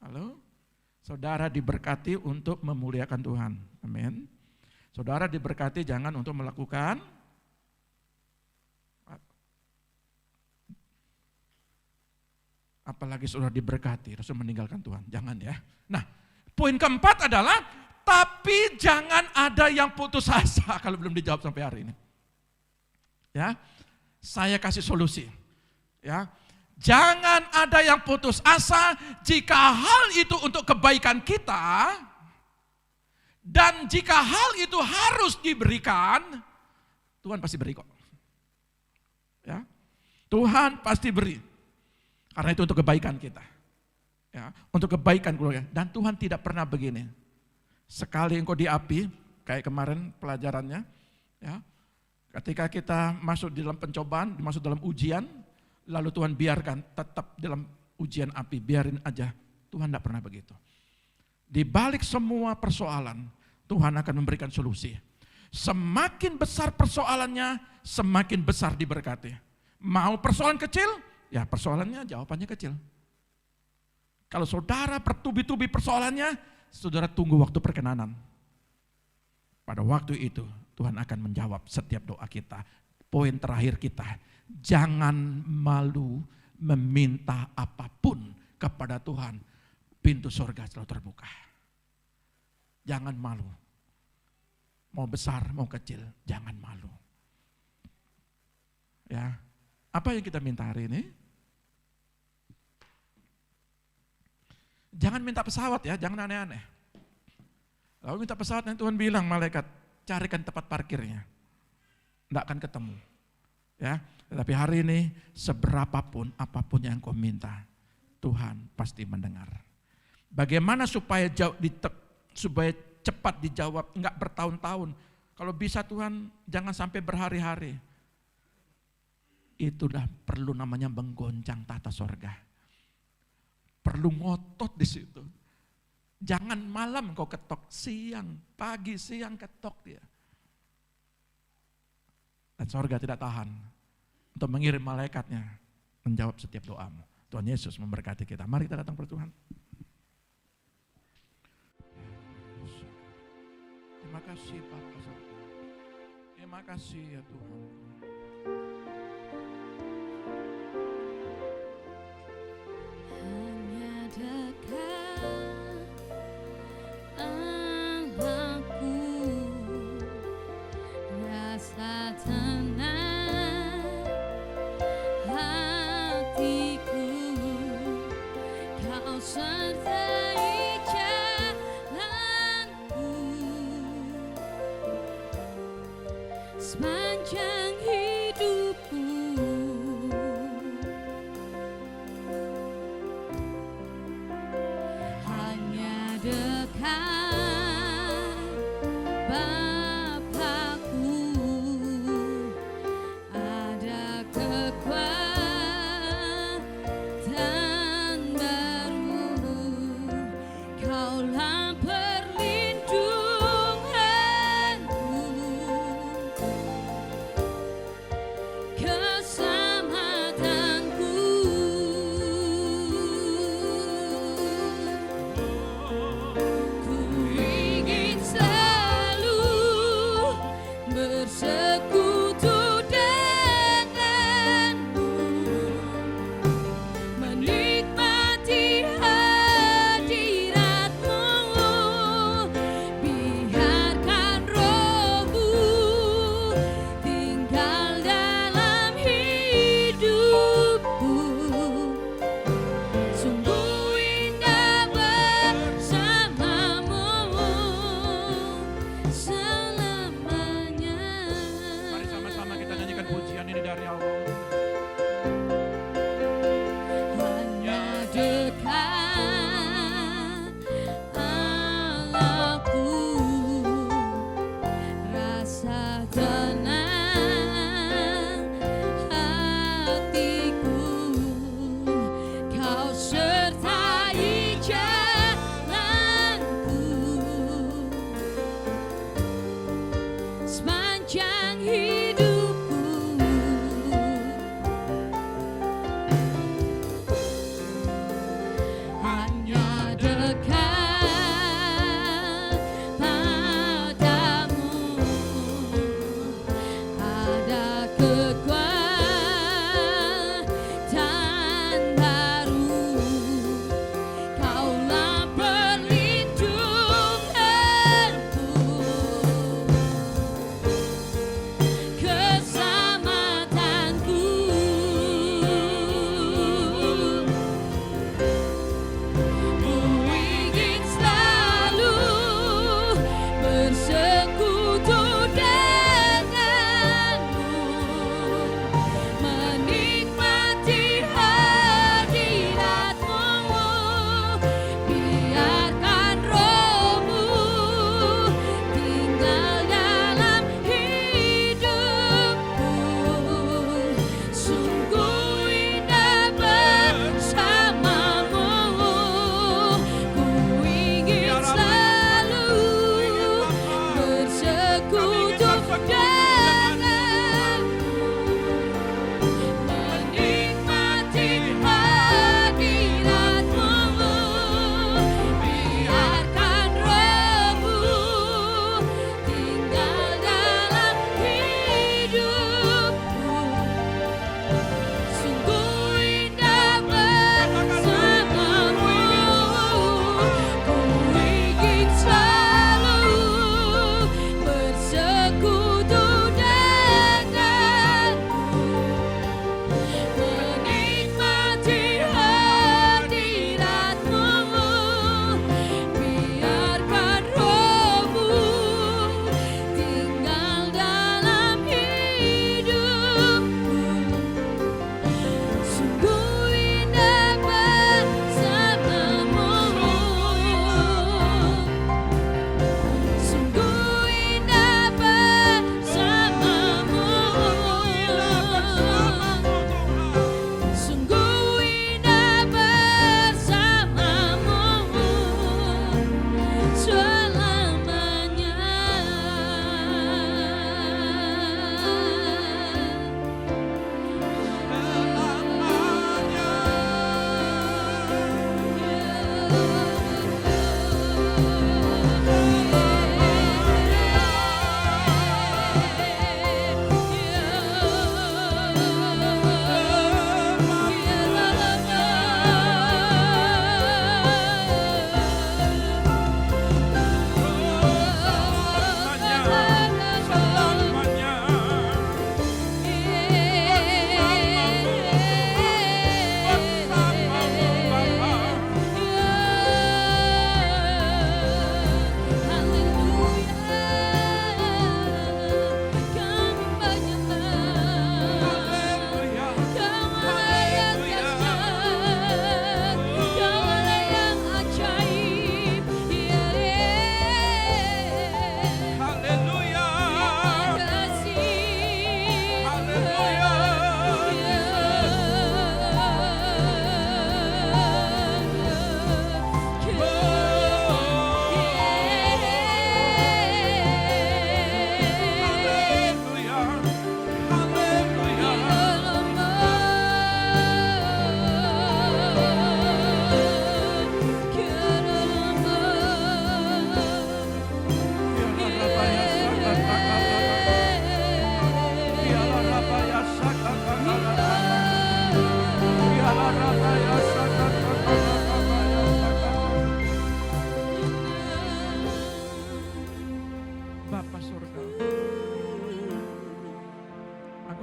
Halo? Saudara diberkati untuk memuliakan Tuhan. Amin. Saudara diberkati jangan untuk melakukan Apalagi sudah diberkati, terus meninggalkan Tuhan. Jangan ya. Nah, poin keempat adalah, tapi jangan ada yang putus asa kalau belum dijawab sampai hari ini. Ya, saya kasih solusi. Ya, jangan ada yang putus asa jika hal itu untuk kebaikan kita, dan jika hal itu harus diberikan, Tuhan pasti beri kok. Ya, Tuhan pasti beri. Karena itu untuk kebaikan kita. Ya, untuk kebaikan keluarga. Dan Tuhan tidak pernah begini. Sekali engkau diapi, kayak kemarin pelajarannya, ya, ketika kita masuk di dalam pencobaan, masuk dalam ujian, lalu Tuhan biarkan tetap dalam ujian api, biarin aja. Tuhan tidak pernah begitu. Di balik semua persoalan, Tuhan akan memberikan solusi. Semakin besar persoalannya, semakin besar diberkati. Mau persoalan kecil, ya persoalannya jawabannya kecil. Kalau saudara bertubi-tubi persoalannya, saudara tunggu waktu perkenanan. Pada waktu itu Tuhan akan menjawab setiap doa kita. Poin terakhir kita, jangan malu meminta apapun kepada Tuhan. Pintu surga selalu terbuka. Jangan malu. Mau besar, mau kecil, jangan malu. Ya, apa yang kita minta hari ini? Jangan minta pesawat ya, jangan aneh-aneh. Lalu minta pesawat, yang Tuhan bilang malaikat, carikan tempat parkirnya. Tidak akan ketemu. Ya, tetapi hari ini seberapapun apapun yang kau minta, Tuhan pasti mendengar. Bagaimana supaya cepat dijawab, enggak bertahun-tahun. Kalau bisa Tuhan jangan sampai berhari-hari. Itu dah perlu namanya menggoncang tata sorga. Perlu ngotot di situ. Jangan malam kau ketok, siang, pagi, siang ketok dia. Dan sorga tidak tahan untuk mengirim malaikatnya menjawab setiap doamu. Tuhan Yesus memberkati kita. Mari kita datang kepada Tuhan. Terima kasih Bapa. Terima kasih ya Tuhan. Hanya dekat Allahku, rasa tenang hatiku, Kau sertai jalanku sepanjang hidupku. Hanya dekat Bapakku, ada kekuatan baru. Kaulah perlindunganku, keselamatanku. Ku ingin selalu bersekutu denganmu, menikmati hadiratmu. Biarkan rohmu tinggal dalam hidupku. Sungguh indah bersamamu selamanya. Mari sama-sama kita nyanyikan pujian ini dari awal. Hanya dekat Allahku, rasa tenang hatiku, Kau sertai jalanku sepanjang hidupku.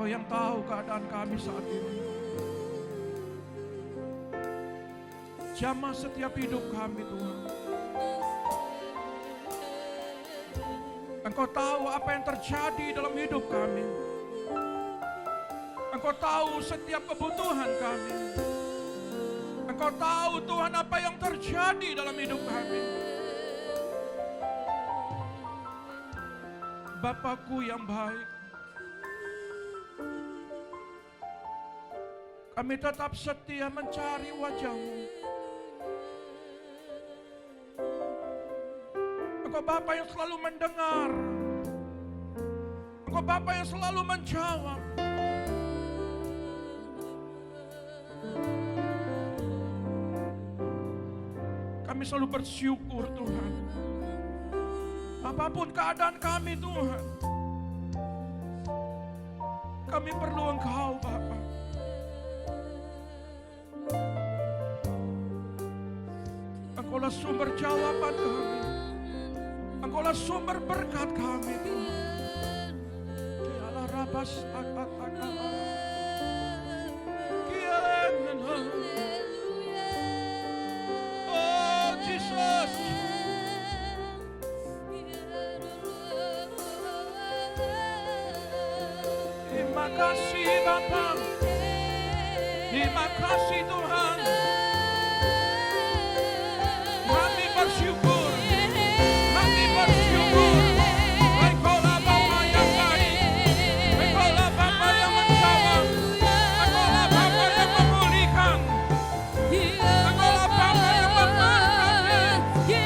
Engkau yang tahu keadaan kami saat ini. Jamah setiap hidup kami Tuhan. Engkau tahu apa yang terjadi dalam hidup kami. Engkau tahu setiap kebutuhan kami. Engkau tahu Tuhan apa yang terjadi dalam hidup kami. Bapakku yang baik, kami tetap setia mencari wajah-Mu. Engkau Bapa yang selalu mendengar. Engkau Bapa yang selalu menjawab. Kami selalu bersyukur Tuhan. Apapun keadaan kami Tuhan, kami perlu Engkau Bapa. Engkaulah sumber jawaban kami. Engkaulah sumber berkat kami Tuhan. Kialah rabas akak-akak. Oh Jesus. Terima kasih Bapa. Terima kasih Tuhan. Kami bersyukur. Kami bersyukur. Engkaulah Bapa yang baik. Engkaulah Bapa yang menjawab. Engkaulah Bapa yang memulihkan. Engkaulah Bapa yang memberkati.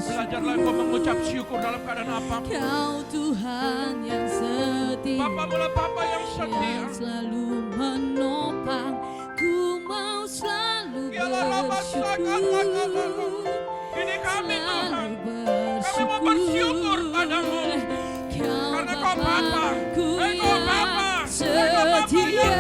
Belajarlah engkau mengucap syukur dalam keadaan apapun. Kau Tuhan yang setia, Bapa mula Bapa yang setia. yang selalu menopang. Ku mau selalu Ialah rabas bersyukur, Ini kami Tuhan. selalu Kami mau bersyukur padamu. Karena Kau Bapa. Engkau Bapa. Engkau Bapa yang setia.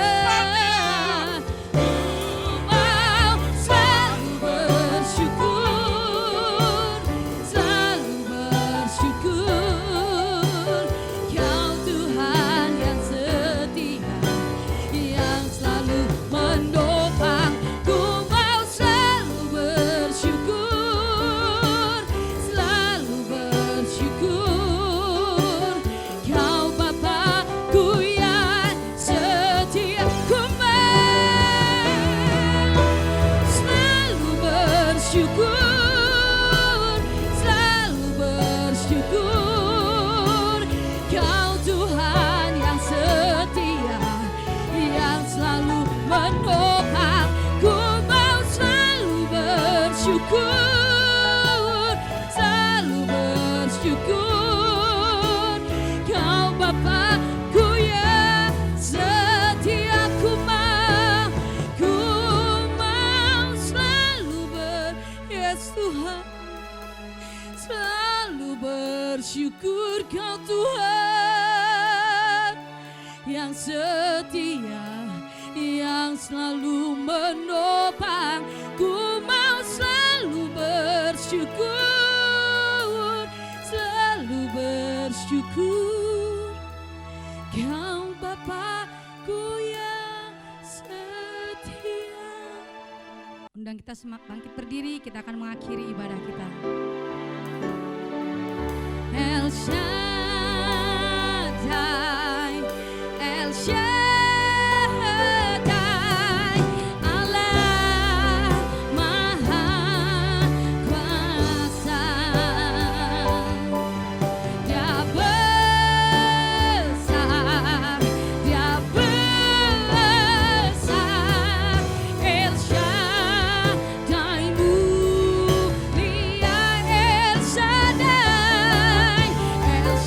Bersyukur Kau Tuhan yang setia, yang selalu menopang. Ku mau selalu bersyukur, selalu bersyukur. Kau Bapakku yang setia. Undang kita semak bangkit berdiri, kita akan mengakhiri ibadah kita. El Shaddai, El Shaddai, Allah Maha Kuasa. Dia besar, Dia besar. El Shaddai mulia, El Shaddai. El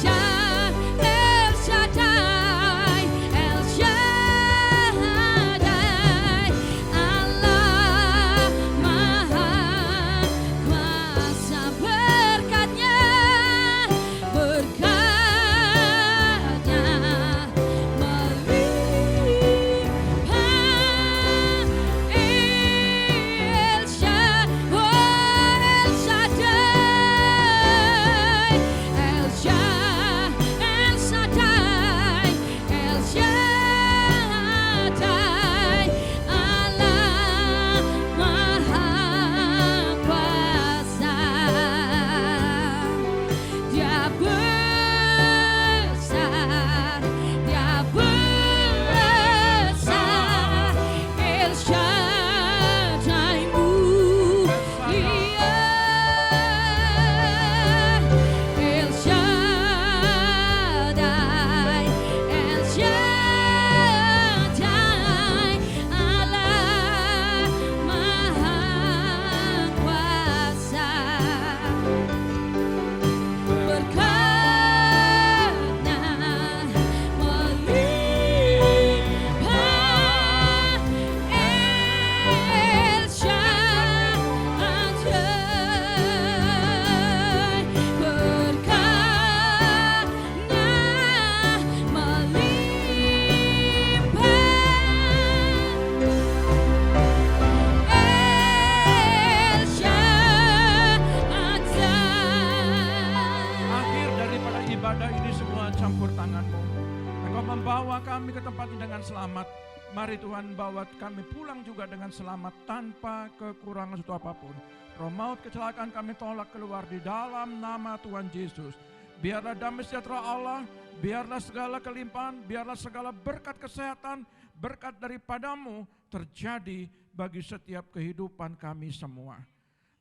bawa kami ke tempat ini dengan selamat. Mari Tuhan bawa kami pulang juga dengan selamat tanpa kekurangan suatu apapun. Roh maut kecelakaan kami tolak keluar di dalam nama Tuhan Yesus. Biarlah damai sejahtera Allah, biarlah segala kelimpahan, biarlah segala berkat kesehatan, berkat daripadamu terjadi bagi setiap kehidupan kami semua.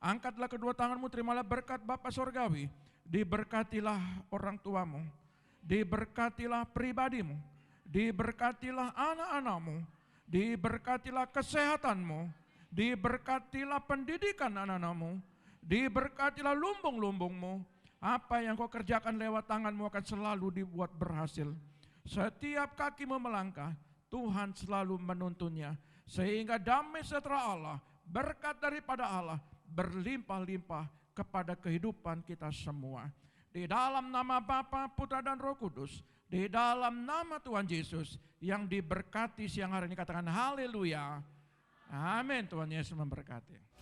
Angkatlah kedua tanganmu, terimalah berkat Bapa Sorgawi. Diberkatilah orang tuamu, diberkatilah pribadimu, diberkatilah anak-anakmu, diberkatilah kesehatanmu, diberkatilah pendidikan anak-anakmu, diberkatilah lumbung-lumbungmu. Apa yang kau kerjakan lewat tanganmu akan selalu dibuat berhasil. Setiap kakimu melangkah, Tuhan selalu menuntunnya. Sehingga damai sejahtera Allah, berkat daripada Allah, berlimpah-limpah kepada kehidupan kita semua. Di dalam nama Bapa, Putra dan Roh Kudus, di dalam nama Tuhan Yesus yang diberkati siang hari ini, katakan haleluya. Amin. Tuhan Yesus memberkati.